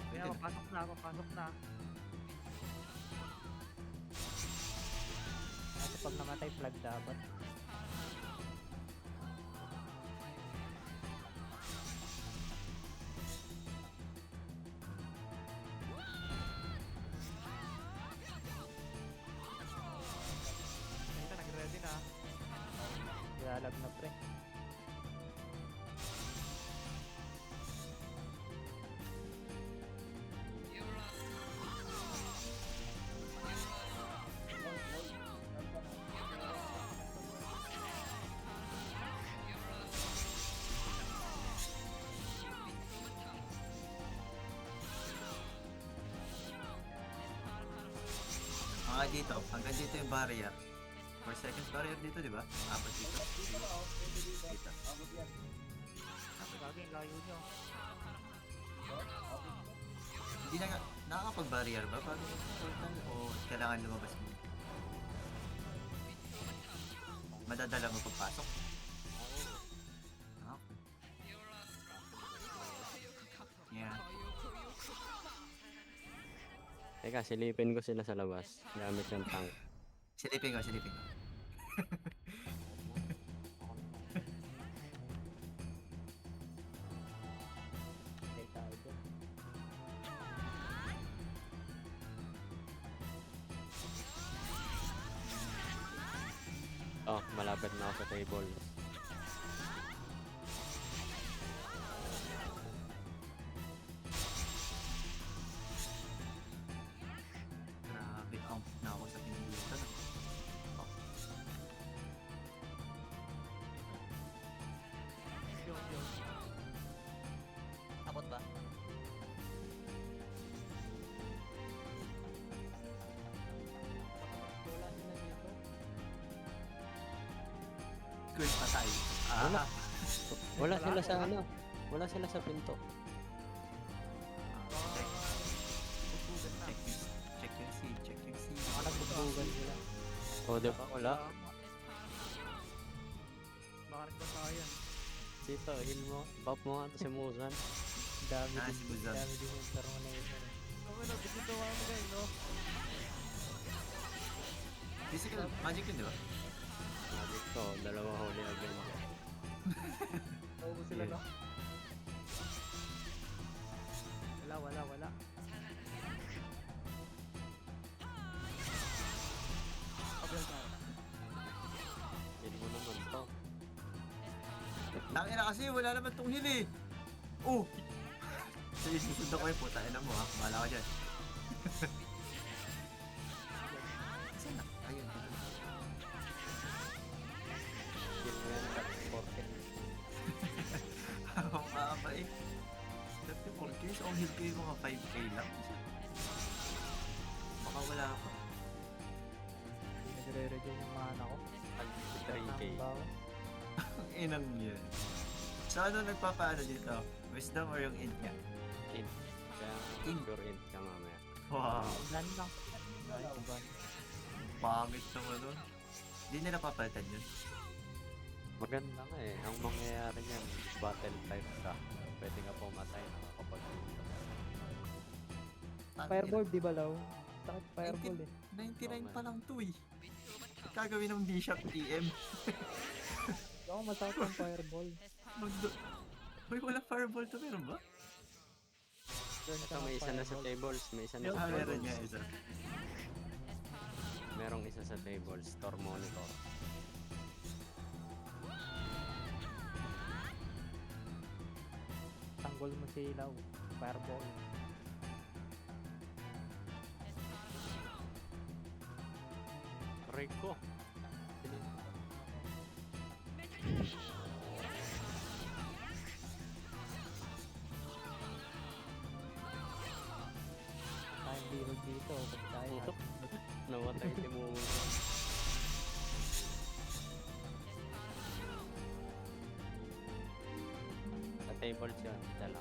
[SPEAKER 1] Kaya papasok na.
[SPEAKER 2] Kasi pag namatay, flag dapat.
[SPEAKER 1] Ito, nag-ready na.
[SPEAKER 2] Lalag na pre.
[SPEAKER 6] Mga dito, hanggang dito yung barrier. 4 seconds barrier dito, di ba? Apat dito. Dito.
[SPEAKER 3] Abot yan.
[SPEAKER 1] Gaging layo nyo.
[SPEAKER 6] Hindi na nga, nakakapag-barrier ba? Bago mag-portal o kailangan lumabas mo? Madadala mo pagpasok? Okay. Yeah.
[SPEAKER 5] Teka, silipin ko sila sa labas. Gamit yung tank.
[SPEAKER 6] Silipin ko.
[SPEAKER 2] Take tayo dyan.
[SPEAKER 5] Oh, malapit na ako sa table.
[SPEAKER 6] Grabe, ang na ako sa pinilitan.
[SPEAKER 1] Yun.
[SPEAKER 4] Abot ba?
[SPEAKER 6] Cool, patay.
[SPEAKER 5] Wala. Wala sila sa ano. Wala sila sa pinto.
[SPEAKER 6] Check yung C.
[SPEAKER 2] Baka nagbubbugan sila.
[SPEAKER 5] O, di ba? Wala.
[SPEAKER 1] Baka nagbasayan.
[SPEAKER 5] Sito, heal mo. Buff mo nga to si Musan.
[SPEAKER 2] Dami
[SPEAKER 6] Ah,
[SPEAKER 2] din.
[SPEAKER 6] si Buzan.
[SPEAKER 2] Dami din yung tarong na yun.
[SPEAKER 1] Ano, dito mo guys, no?
[SPEAKER 6] Physical magic yun, di ba?
[SPEAKER 5] Magic So, dalawa huli agad dyan.
[SPEAKER 1] Naubo sila,
[SPEAKER 5] Yeah.
[SPEAKER 1] no? Wala. Abel na.
[SPEAKER 5] Yun mo naman to.
[SPEAKER 6] Tangina kasi, wala naman tong heal eh. Oh! Sige, susunod ko yung puta. Ina mo ha, bahala ka dyan. Saan na? Ayun, dito.
[SPEAKER 5] Yun mo yan, cut 4K.
[SPEAKER 6] Ang mama eh. 34k, so ang heal ko yung mga 5k lang. Baka wala pa.
[SPEAKER 2] Hindi nagre-regen yung mana ko.
[SPEAKER 5] Pag 3K.
[SPEAKER 2] Ang bawas.
[SPEAKER 6] Ang inang yun. So ano nagpapaano dito? Wisdom or yung int niya?
[SPEAKER 5] Int. Kaya
[SPEAKER 6] Int.
[SPEAKER 5] pure int ka mamaya.
[SPEAKER 6] Wow,
[SPEAKER 2] Lan lang. Ay, uban.
[SPEAKER 6] pangit naman nun. Hindi nila papalitan yun.
[SPEAKER 5] Maganda nga eh. Ang mangyayari niyan, battle type ka. Pwede ka pumatay nakakapag
[SPEAKER 2] Fireball, di ba, Law? Sakit fireball eh.
[SPEAKER 6] 99 pa lang to eh. Kagawin ng D-Shock TM.
[SPEAKER 2] Ako masakit ang fireball.
[SPEAKER 6] Uy, walang fireball to, meron ba?
[SPEAKER 2] Turn
[SPEAKER 5] Ito
[SPEAKER 2] ka
[SPEAKER 5] may
[SPEAKER 2] ng
[SPEAKER 5] isa na sa
[SPEAKER 2] fireball.
[SPEAKER 5] tables. May isa na sa
[SPEAKER 6] Ah, meron
[SPEAKER 5] tables.
[SPEAKER 6] niya isa.
[SPEAKER 5] Merong isa sa tables. Store monitor.
[SPEAKER 2] Tanggol mo si Law. Fireball.
[SPEAKER 5] Rico.
[SPEAKER 2] Tayong biro dito. Ba't tayo
[SPEAKER 5] Oo.
[SPEAKER 2] natin?
[SPEAKER 5] Namatay si Mumu. Sa tables yun. Dala.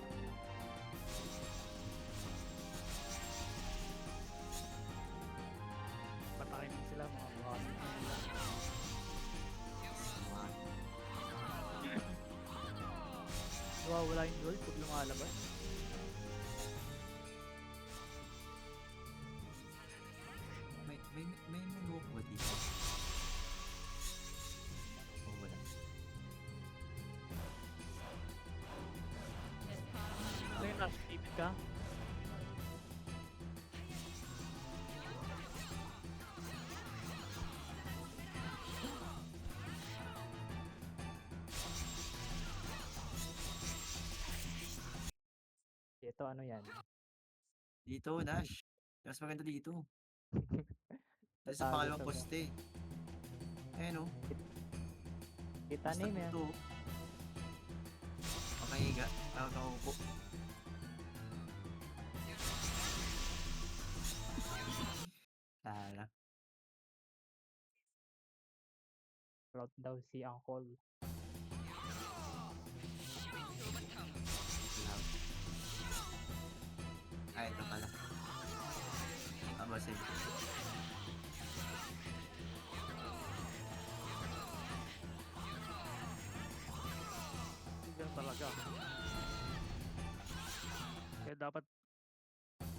[SPEAKER 1] Patakin din sila, mga buhatin nila. Wala yung gold pag lumalabas.
[SPEAKER 6] May moonwalk ba dito? Oh, wala.
[SPEAKER 1] Ano yun, nasa tipid ka?
[SPEAKER 2] Ito ano yan?
[SPEAKER 6] Dito, Nash. Mas maganda dito. Dito sa
[SPEAKER 2] Tago
[SPEAKER 6] pangalawang
[SPEAKER 2] sa-
[SPEAKER 6] poste. Ayan o.
[SPEAKER 2] Kita
[SPEAKER 6] Basta
[SPEAKER 2] name yan.
[SPEAKER 6] dito. Makahiga. Nakakaupo. Tala.
[SPEAKER 2] Proud daw si Uncle.
[SPEAKER 6] Ay, ito pala. Sige.
[SPEAKER 1] Ganyan talaga. Kaya dapat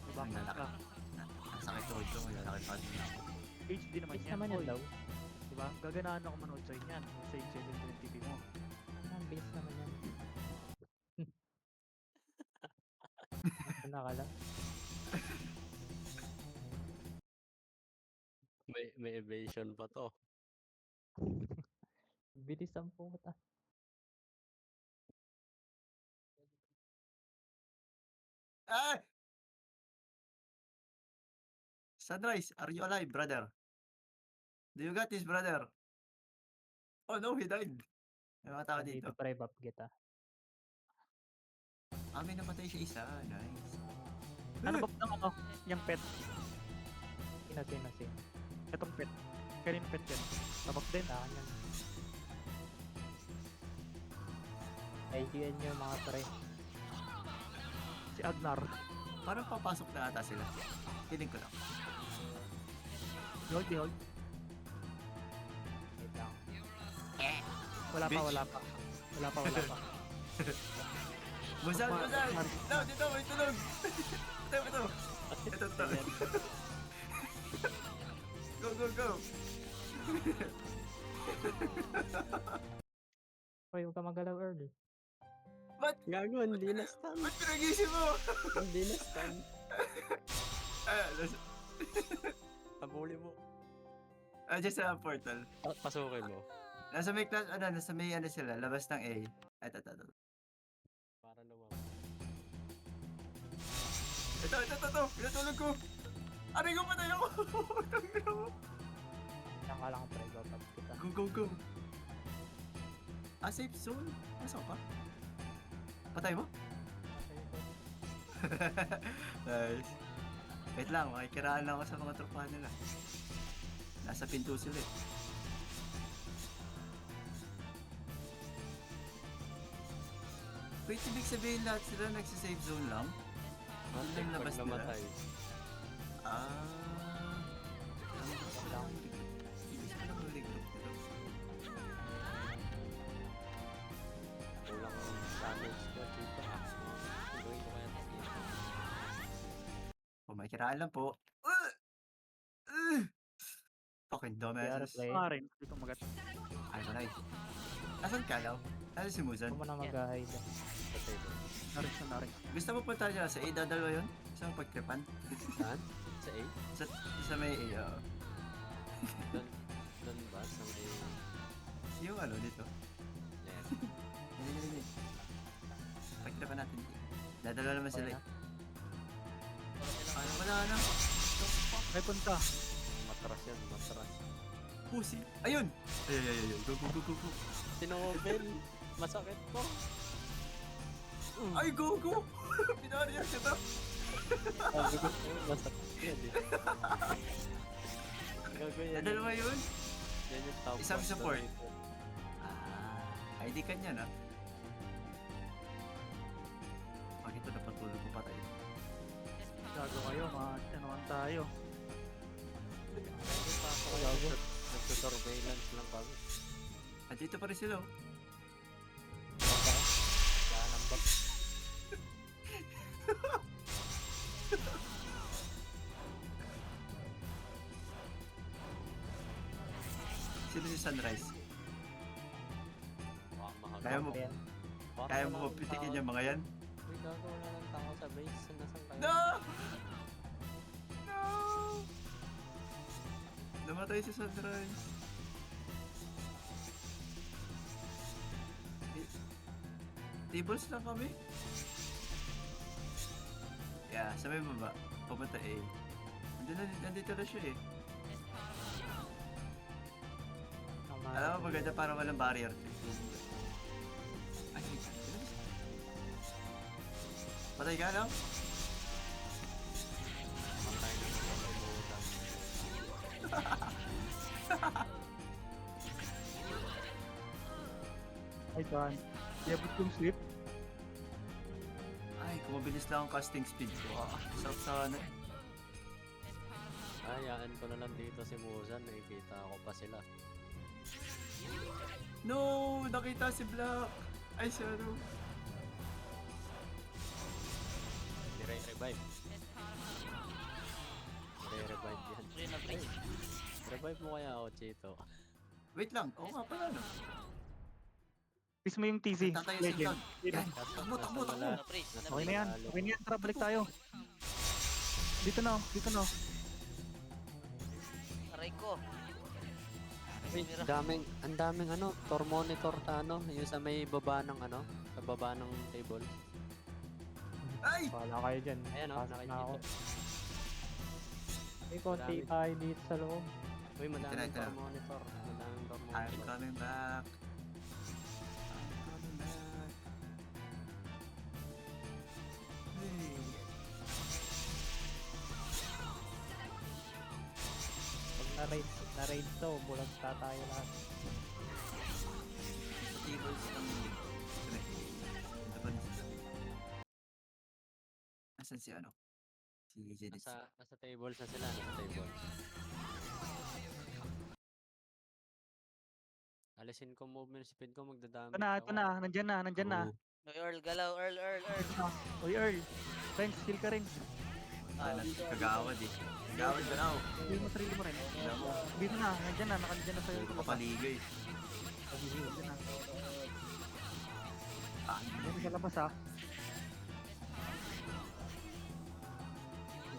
[SPEAKER 1] ibang
[SPEAKER 6] Ang lalaki.
[SPEAKER 1] ka.
[SPEAKER 6] Nasakit tuhod ko. Malalaki pa din ako.
[SPEAKER 1] HD naman
[SPEAKER 2] Is
[SPEAKER 1] yan.
[SPEAKER 2] naman yan
[SPEAKER 1] Oy,
[SPEAKER 2] daw.
[SPEAKER 1] diba? Gaganaan ako manood sa inyan. Sa 720p mo.
[SPEAKER 2] Ang bilis naman yan. Ano ka lang?
[SPEAKER 5] May evasion pa to.
[SPEAKER 2] Bilis ang puta.
[SPEAKER 6] Ah! Sunrise, are you alive, brother? Do you got this, brother? Oh no, he died. May mga tao dito.
[SPEAKER 2] Dito prive up kita.
[SPEAKER 6] Ah, may namatay siya isa. Nice.
[SPEAKER 1] Ano ba ng ano? Yung pet.
[SPEAKER 2] Sino.
[SPEAKER 1] Itong pet. Kanino pet yan? Tabak din.
[SPEAKER 2] Sa akin yan. IGN nyo mga pre.
[SPEAKER 1] Si Agnar.
[SPEAKER 6] Parang papasok na ata sila. Feeling ko lang.
[SPEAKER 1] Hold, hold.
[SPEAKER 2] Wait lang.
[SPEAKER 1] Wala pa,
[SPEAKER 6] Bitch.
[SPEAKER 1] wala pa. Wala pa.
[SPEAKER 6] Buzal!
[SPEAKER 1] Ma-
[SPEAKER 6] Buzal!
[SPEAKER 1] ma-
[SPEAKER 6] No, dito, may tulog! Ito. Ito. Go!
[SPEAKER 5] Gago, hindi na stun.
[SPEAKER 6] Ba't pinagising mo?
[SPEAKER 5] Hindi na stun.
[SPEAKER 6] Nasa...
[SPEAKER 5] Pabuli mo.
[SPEAKER 6] Dyan sa portal.
[SPEAKER 5] Pasukin mo.
[SPEAKER 6] Nasa may class, nasa may sila, labas ng A. Ito.
[SPEAKER 5] Para lumabas.
[SPEAKER 6] Ito. Pinatulog ko. Aray ko, patay ako. Tangina mo.
[SPEAKER 2] Diyan ka lang, pre. Go top kita.
[SPEAKER 6] Go. Safe zone? Nasaan pa? Patay mo? Nice. Wait lang, makikiraan lang ako sa mga tropahan nila. Nasa pinto sila eh. Wait, ibig sabihin lahat sila nagsisave zone lang? Ano yung labas
[SPEAKER 5] Pag
[SPEAKER 6] nila?
[SPEAKER 5] namatay. Kulang ang damage ko dito. Gawin ko kaya ito.
[SPEAKER 6] Makikiraan lang po. Fucking
[SPEAKER 2] Kaya
[SPEAKER 6] dumbasses.
[SPEAKER 2] play.
[SPEAKER 1] Ah, rin. Dito magat.
[SPEAKER 6] Ay, malay. Nasaan ka, Lau? Nasaan si Muzan?
[SPEAKER 2] Huwag mo na mag-hide.
[SPEAKER 5] Sa table.
[SPEAKER 1] Narin.
[SPEAKER 6] Gusto mo punta dyan sa A, dadalwa yun? Gusto mo pagtripan?
[SPEAKER 5] Saan? Sa 8?
[SPEAKER 6] Sa may A,
[SPEAKER 5] Doon ba? Sa may...
[SPEAKER 6] yung dito.
[SPEAKER 5] Yes.
[SPEAKER 6] Hindi. Pagtripan natin. Dadalwa naman sila eh. Ay, wala na.
[SPEAKER 1] May punta.
[SPEAKER 5] Matras yan, matras.
[SPEAKER 6] Pussy. Ayun! Ay. Go.
[SPEAKER 5] Tinobel! Masakit to!
[SPEAKER 6] Ay, go! Pinariyak kita.
[SPEAKER 5] Sabi ko, masakit yan eh. Gago yan.
[SPEAKER 6] Dadalwa yun?
[SPEAKER 5] Yan yung top
[SPEAKER 6] Isang
[SPEAKER 5] one
[SPEAKER 6] support.
[SPEAKER 5] dito.
[SPEAKER 6] ID ka niya na. Pag ito napatulog ko patay.
[SPEAKER 1] Gago kayo, ano tayo.
[SPEAKER 5] Gago. Nagsusurveillance lang kami.
[SPEAKER 6] Dito pa rin sila.
[SPEAKER 5] Wala nang bak.
[SPEAKER 6] Sino si Sunrise?
[SPEAKER 5] Baka mahal.
[SPEAKER 6] Kaya mo,
[SPEAKER 2] Ayan.
[SPEAKER 5] Baka
[SPEAKER 6] kaya
[SPEAKER 5] wala
[SPEAKER 6] mo
[SPEAKER 5] nang
[SPEAKER 6] pitikin
[SPEAKER 5] tao.
[SPEAKER 6] yung mga yan?
[SPEAKER 5] Uy, gago, wala nang tao sa base. Nasaan kayo?
[SPEAKER 6] No! Namatay si Sunrise. Tables lang kami? Yeah, sa may baba. Pupunta A. Nandito na siya eh. Alam mo, maganda para walang barrier. Ay, patay ka lang?
[SPEAKER 5] Patay na sila sa inuulam.
[SPEAKER 1] Ay, Dan. Yabot yung sleep.
[SPEAKER 6] Ay, kung mabilis lang ang casting speed ko. Sarap sana.
[SPEAKER 5] Hayaan ko na lang dito si Muzan. Nakikita ko pa sila.
[SPEAKER 6] No! Nakita si Black! Ay, sorry.
[SPEAKER 5] Revive. Revive yan. Ay, revive mo kaya ako, Chito.
[SPEAKER 6] Wait lang. Oo nga pala, no?
[SPEAKER 1] Kiss mo yung TZ.
[SPEAKER 6] Tatayo si
[SPEAKER 1] Legend.
[SPEAKER 6] Black. Yan. Takbo.
[SPEAKER 1] Okay na yan. Tara, balik tayo. Dito na.
[SPEAKER 4] Aray ko.
[SPEAKER 5] Wait, ang daming tor monitor ta yung sa may baba ng sa baba ng table.
[SPEAKER 6] Ay!
[SPEAKER 2] Wala kayo dyan.
[SPEAKER 5] Ayan,
[SPEAKER 2] Pasok na
[SPEAKER 5] nakikita.
[SPEAKER 2] ako. May konti
[SPEAKER 5] Marami.
[SPEAKER 2] tayo dito sa loob.
[SPEAKER 5] Uy, madaming
[SPEAKER 6] Ito
[SPEAKER 5] tor
[SPEAKER 6] na.
[SPEAKER 5] monitor. Madaming tor
[SPEAKER 6] I'm
[SPEAKER 5] monitor.
[SPEAKER 6] coming back. Hey.
[SPEAKER 2] Pag na-raid to, bulag tayo lahat.
[SPEAKER 6] Sa tables kami. Ito pa rin sila. Asan si ano? Si Janice.
[SPEAKER 5] Nasa tables na sila, nasa tables. Alisin ko movement speed ko, magdadami.
[SPEAKER 1] Ito na. Nandyan na.
[SPEAKER 6] Oo.
[SPEAKER 4] No, Earl, galaw, Earl.
[SPEAKER 1] Uy, Earl. Friends, kill ka rin.
[SPEAKER 6] Kagawad eh. Kagawad ka na ako.
[SPEAKER 1] Uy, mo sarili mo rin. Dito na. Nandyan na sa'yo.
[SPEAKER 6] Puro ka paligay.
[SPEAKER 1] Nandyan na.
[SPEAKER 6] Ah,
[SPEAKER 1] sa labas ha.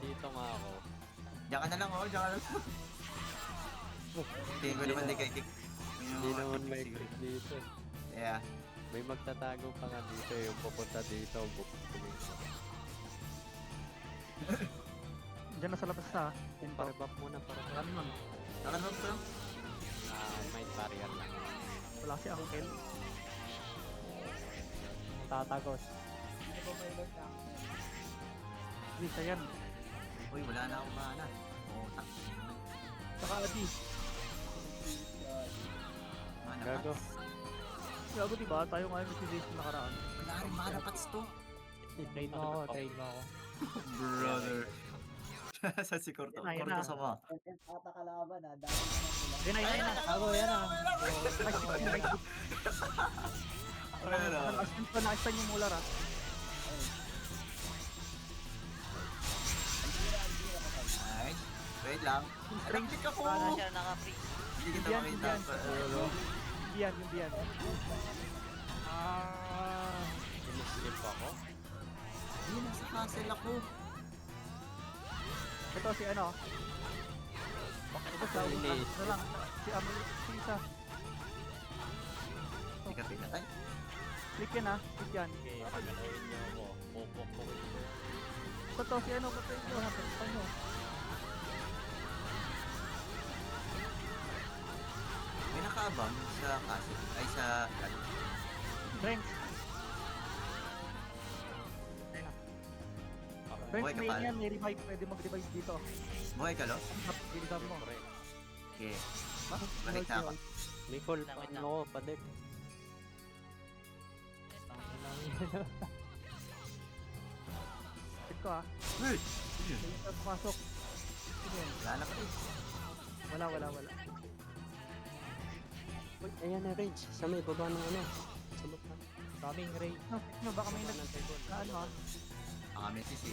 [SPEAKER 5] Dito nga ako.
[SPEAKER 6] Diyan ka na lang, oh. Diyan ka na lang. Tingin ko naman di kay Kik.
[SPEAKER 5] Hindi naman may grid dito.
[SPEAKER 6] Yeah.
[SPEAKER 5] May magtatago pa nga dito yung pupunta dito. Dito.
[SPEAKER 1] Diyan na sa labas ha.
[SPEAKER 5] Yung pare-buff muna para
[SPEAKER 1] Ano naman?
[SPEAKER 6] Nakalabas ko lang.
[SPEAKER 5] may barrier lang.
[SPEAKER 1] Wala si Uncle.
[SPEAKER 2] Tatagos.
[SPEAKER 3] Hindi ko may lord na ako.
[SPEAKER 1] Lisa yan.
[SPEAKER 6] Uy, wala na akong mana. Oo, tak.
[SPEAKER 1] Saka Adi.
[SPEAKER 6] Mana
[SPEAKER 5] Gago.
[SPEAKER 6] pats.
[SPEAKER 1] Gago diba? Tayo nga yung utilization nakaraan.
[SPEAKER 6] Wala rin mana pats to.
[SPEAKER 2] Trade mo ako, trade mo ako.
[SPEAKER 6] Brother. Sa si Corto.
[SPEAKER 1] Yan na, yan
[SPEAKER 6] Corto
[SPEAKER 1] na.
[SPEAKER 6] sama.
[SPEAKER 3] Ata kalaban ha. Dami naman sila.
[SPEAKER 1] Yan na, yan na.
[SPEAKER 2] Ako, yan ah.
[SPEAKER 6] Ayun na.
[SPEAKER 1] Nakastan yung mular ha.
[SPEAKER 6] Ay, wait lang. Nag-click ako.
[SPEAKER 4] Wala siya naka-freeze.
[SPEAKER 6] Hindi kita
[SPEAKER 1] Yan,
[SPEAKER 6] makita.
[SPEAKER 1] yan.
[SPEAKER 6] Pero,
[SPEAKER 1] Hindi yan, hindi yan. Ah,
[SPEAKER 5] Siniskip ako.
[SPEAKER 6] hindi, nasa castle ako.
[SPEAKER 1] ito si ano? Ito sa
[SPEAKER 5] Linis.
[SPEAKER 1] ano lang, si Amel, si Isa.
[SPEAKER 6] Hindi ka pinatay.
[SPEAKER 1] Click yan ha, click yan.
[SPEAKER 5] Okay, paganoin niyo ako. Pupok ko.
[SPEAKER 1] Ito si ano, patay nyo, patay nyo.
[SPEAKER 6] May nakaabang sa castle. Ay, sa...
[SPEAKER 1] Strength.
[SPEAKER 6] Buhay
[SPEAKER 1] Strength
[SPEAKER 6] ka
[SPEAKER 1] main
[SPEAKER 6] pala.
[SPEAKER 1] yan, may revive, pwede mag-revive dito.
[SPEAKER 6] Buhay ka, lo?
[SPEAKER 1] Ginigabi mo.
[SPEAKER 6] Okay. Balik na ako.
[SPEAKER 5] May call
[SPEAKER 4] Wait
[SPEAKER 5] pa
[SPEAKER 4] lang.
[SPEAKER 5] ano ko, padek.
[SPEAKER 1] Check ko ha.
[SPEAKER 6] Uy!
[SPEAKER 1] May isa pumasok. Sino yun?
[SPEAKER 6] Wala pa rin.
[SPEAKER 1] Wala, wala, wala.
[SPEAKER 5] Uy, ayan na range. Sa may baba ng ano. Sa baba.
[SPEAKER 2] Daming raid.
[SPEAKER 1] No, check nyo, baka may na ano ha.
[SPEAKER 6] Ang kami si... Si...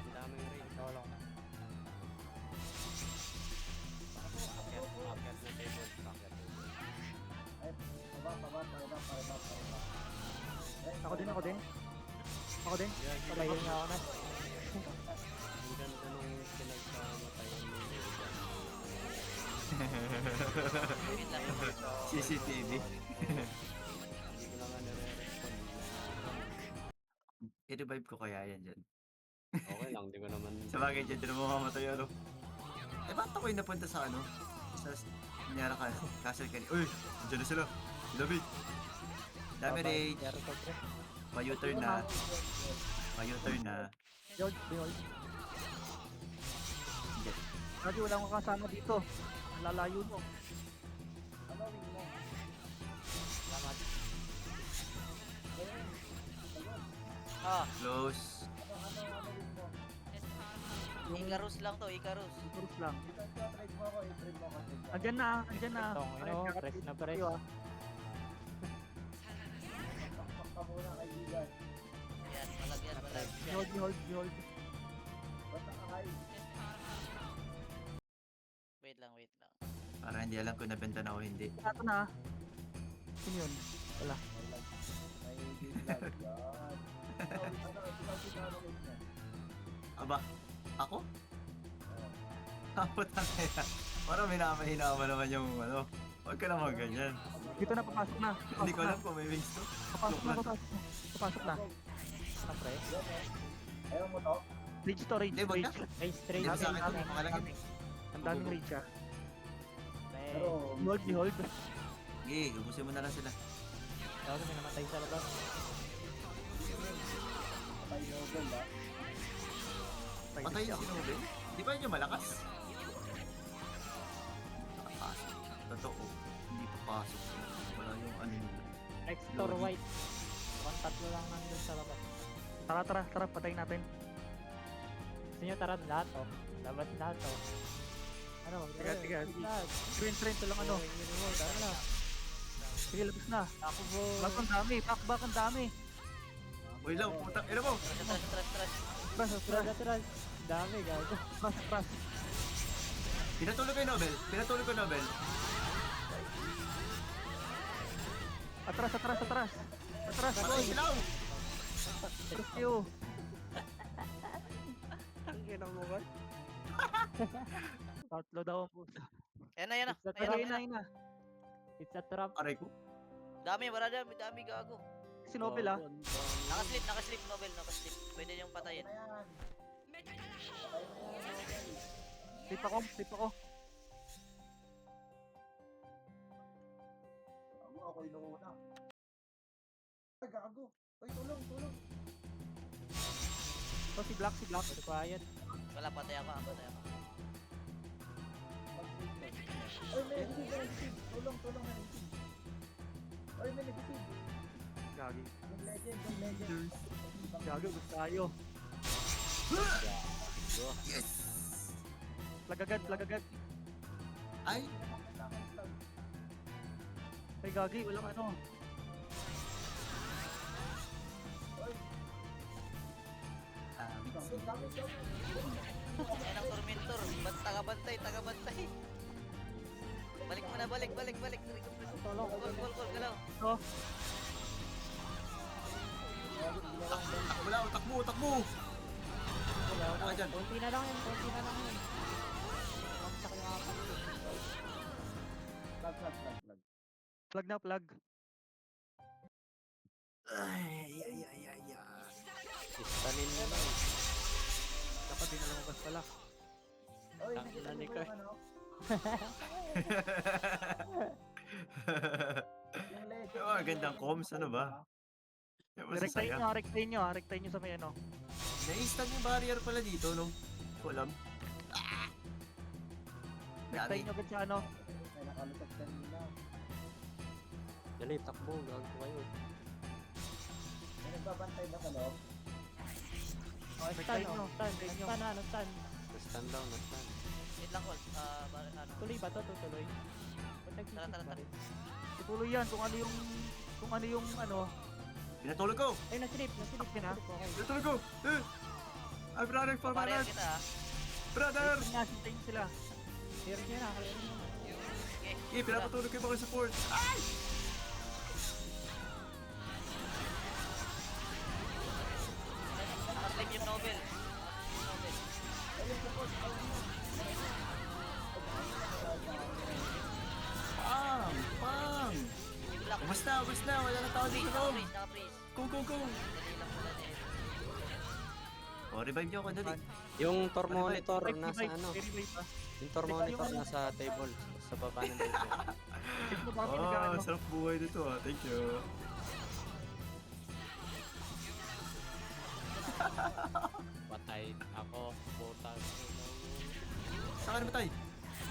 [SPEAKER 5] Daming range.
[SPEAKER 2] Wala ko na.
[SPEAKER 5] Akyat na table. Akyat table.
[SPEAKER 3] Ay, pababa.
[SPEAKER 1] Ako din, ako din. Ako din.
[SPEAKER 2] Patayin nga ako na.
[SPEAKER 5] Ang ganda nung pinagkamatayan mo.
[SPEAKER 4] Wait lang.
[SPEAKER 6] CCTV.
[SPEAKER 5] Hindi ko na nga nare-respond.
[SPEAKER 6] I-revive ko kaya yan dyan.
[SPEAKER 5] Okay lang, di ko naman...
[SPEAKER 6] Sa bagay dyan, di na mamamatay ano. Eh, ba't ako yung napunta sa ano? Sa... Kunyara ka, castle ka. Uy! Diyan na sila. Labi. Dami rage.
[SPEAKER 2] Yaro ko, pre.
[SPEAKER 6] Pa-U-turn na. Pa-U-turn na.
[SPEAKER 1] Behold, behold.
[SPEAKER 6] Hindi.
[SPEAKER 1] Lagi wala akong kasama dito. Ang lalayo mo.
[SPEAKER 3] Ano, wing mo?
[SPEAKER 2] Salamat.
[SPEAKER 3] Ayun.
[SPEAKER 4] Ah,
[SPEAKER 6] Close.
[SPEAKER 3] Ano, wing mo?
[SPEAKER 4] Icarus lang to, Icarus.
[SPEAKER 1] Turus lang.
[SPEAKER 3] Dito, trade mo ako, i-trade mo ako.
[SPEAKER 1] Andyan na, andyan na.
[SPEAKER 2] Tong, ano, press na press.
[SPEAKER 1] Tayo, ah.
[SPEAKER 3] Pakpak ka muna, kaibigan.
[SPEAKER 4] Ayan, malagyan, malagyan.
[SPEAKER 1] Behold, behold, behold.
[SPEAKER 3] Basta ka high.
[SPEAKER 4] Wait lang, wait lang.
[SPEAKER 6] Para hindi alam kung nabenta na o hindi.
[SPEAKER 1] Ito na. Sino yun? Wala.
[SPEAKER 3] May game lag yan. Ano, wing niya?
[SPEAKER 6] Aba, ako? Tapos na kaya. Parang minamahina naman yung ano. Huwag ka naman ganyan.
[SPEAKER 1] Dito na, papasok na.
[SPEAKER 6] Hindi ko alam kung may wings to.
[SPEAKER 1] Papasok na, papasok na. Papasok na.
[SPEAKER 2] Ano, pre?
[SPEAKER 3] Ayaw mo to?
[SPEAKER 1] Rage to, rage,
[SPEAKER 6] Hindi, wag na.
[SPEAKER 1] rage.
[SPEAKER 2] Raid straight.
[SPEAKER 6] Hindi mo sa akin to.
[SPEAKER 1] Dami,
[SPEAKER 6] Makalagin.
[SPEAKER 1] Ang daming rage ah.
[SPEAKER 3] Pero,
[SPEAKER 1] Behold, behold.
[SPEAKER 6] Sige, ubusin mo na lang sila.
[SPEAKER 2] Ako may namatay sa labas.
[SPEAKER 3] patay noble ha.
[SPEAKER 6] Patay yung sinubin. Di ba yun yung malakas? Nakapasok. Totoo. Hindi papasok. Wala yung ano nila.
[SPEAKER 2] Next door
[SPEAKER 6] Lodi.
[SPEAKER 2] white. Mukhang tatlo lang nandun sa labas.
[SPEAKER 1] Tara, tara, tara, patayin natin.
[SPEAKER 2] Gusto nyo tara lahat oh. Labas lahat oh. Ano?
[SPEAKER 1] Tiga, tiga.
[SPEAKER 2] Lahat.
[SPEAKER 1] Train, train, ito lang ano.
[SPEAKER 2] Tara na.
[SPEAKER 1] Sige, labas na.
[SPEAKER 2] Ako po.
[SPEAKER 1] Back ang dami, back ang dami.
[SPEAKER 6] Uy, lang, putang. Ina mo!
[SPEAKER 4] Trust.
[SPEAKER 1] Pras, pras,
[SPEAKER 2] Tara. Dami gago.
[SPEAKER 1] pras, pras.
[SPEAKER 6] Pinatulog ko yung Nobel. Pinatulog ko yung Nobel.
[SPEAKER 1] Atras, atras, atras. Atras,
[SPEAKER 6] Patay
[SPEAKER 1] boy.
[SPEAKER 6] sila!
[SPEAKER 1] Thank you.
[SPEAKER 5] Ang ginang mo ba?
[SPEAKER 1] Tatlo daw ang puso.
[SPEAKER 4] Ayan na, ayan na.
[SPEAKER 2] It's a
[SPEAKER 4] Ayan
[SPEAKER 1] Ayun
[SPEAKER 4] na,
[SPEAKER 1] na, ayun na.
[SPEAKER 2] It's a trap.
[SPEAKER 6] Aray ko.
[SPEAKER 4] Dami, marami, dami gago.
[SPEAKER 1] Si Nobel ah.
[SPEAKER 4] Nakaslip, nakaslip, Nobel, nakaslip. Pwede niyong patayin.
[SPEAKER 3] Ano yan? Patay mo na yan.
[SPEAKER 1] Tip ako, tip ako.
[SPEAKER 3] Ako inuuna. Ay, gago. Ay, tulong, tulong.
[SPEAKER 1] So, si Black, si Black.
[SPEAKER 2] Quiet.
[SPEAKER 4] Wala, patay ako, patay ako.
[SPEAKER 3] Ay, may nag-receive, may nag-receive. Tulong, tulong, may nag-receive. Ay, may nag-receive.
[SPEAKER 1] Gagi.
[SPEAKER 3] Yung legend, yung legend.
[SPEAKER 1] Gagi, gusto tayo.
[SPEAKER 6] Yes!
[SPEAKER 1] Flag agad, flag agad.
[SPEAKER 6] Ay!
[SPEAKER 1] Ay, Gagi, walang ano.
[SPEAKER 4] Ayan ang tormentor. Tagabantay, tagabantay. Balik mo na, balik, balik, balik.
[SPEAKER 2] Tolong.
[SPEAKER 4] Call, galaw.
[SPEAKER 1] Oh,
[SPEAKER 6] Takbo lang, takbo, takbo! Wala ka dyan.
[SPEAKER 2] Konti na lang yun, konti na lang yun. Pagsak yung apat.
[SPEAKER 3] Flag, flag, flag, flag.
[SPEAKER 1] flag na, flag.
[SPEAKER 6] Ay, ay, ay, ay, ay.
[SPEAKER 5] Istanin mo lang.
[SPEAKER 1] Dapat din na lumabas pala.
[SPEAKER 3] Oy,
[SPEAKER 5] Ang
[SPEAKER 3] nakita mo
[SPEAKER 5] nani
[SPEAKER 3] ba
[SPEAKER 5] ka.
[SPEAKER 3] yung ano? Yung legend.
[SPEAKER 6] Yung mga gandang comms, ano ba? Yung
[SPEAKER 1] Rektayin
[SPEAKER 6] masasaya.
[SPEAKER 1] nyo, rektayin nyo, rektayin nyo sa may ano.
[SPEAKER 6] Na-instant yung barrier pala dito, no? Hindi ko alam.
[SPEAKER 1] Rektayin nyo agad sa ano.
[SPEAKER 3] May nakalusot kanina.
[SPEAKER 5] Dali, takbo. Gago kayo.
[SPEAKER 3] May nagbabantay ba sa loob?
[SPEAKER 2] Oh, stun,
[SPEAKER 1] Rektayin nyo,
[SPEAKER 2] oh, stun.
[SPEAKER 1] rektayin nyo.
[SPEAKER 2] Stun, ano, stun.
[SPEAKER 5] Stand down, stand.
[SPEAKER 4] Wait lang, call. Ano?
[SPEAKER 2] Tuloy ba to? Tutuloy. Ba't
[SPEAKER 4] Tara,
[SPEAKER 2] nag-sisig
[SPEAKER 4] tara,
[SPEAKER 2] pa rin?
[SPEAKER 1] Tutuloy yan kung ano yung ano.
[SPEAKER 6] Pinatulog ko!
[SPEAKER 2] Ay, nasilip, nasilip.
[SPEAKER 1] Okay na.
[SPEAKER 2] Okay.
[SPEAKER 6] Pinatulog ko! I'm running for my
[SPEAKER 4] Paparehan
[SPEAKER 6] life!
[SPEAKER 4] kita, ha?
[SPEAKER 6] Brother!
[SPEAKER 1] Nasintayin sila.
[SPEAKER 2] Clear nyo na, clear nyo na.
[SPEAKER 4] Okay.
[SPEAKER 6] Eh, pinapatulog ko yung mga support! Ay!
[SPEAKER 4] Nakaslip yung Nobel. Nakaslip yung Nobel.
[SPEAKER 6] Pang! Pang!
[SPEAKER 4] Yung Black.
[SPEAKER 6] Ubus na! Wala na tao dito, no?
[SPEAKER 4] Naka-freeze, naka-freeze.
[SPEAKER 6] Go, go, go!
[SPEAKER 4] Dali lang pala eh.
[SPEAKER 6] O, revive niyo ako, dali.
[SPEAKER 5] Yung Tor Monitor nasa
[SPEAKER 1] Revive,
[SPEAKER 5] ano?
[SPEAKER 1] revive pa.
[SPEAKER 5] Yung Tor Monitor nasa table. Sa baba ng table.
[SPEAKER 1] Tignan mo ba kami
[SPEAKER 6] Oh,
[SPEAKER 1] nag-ano.
[SPEAKER 6] sarap buhay dito, ah. Thank you.
[SPEAKER 5] Patay ako. Putang.
[SPEAKER 6] Saan ka namatay?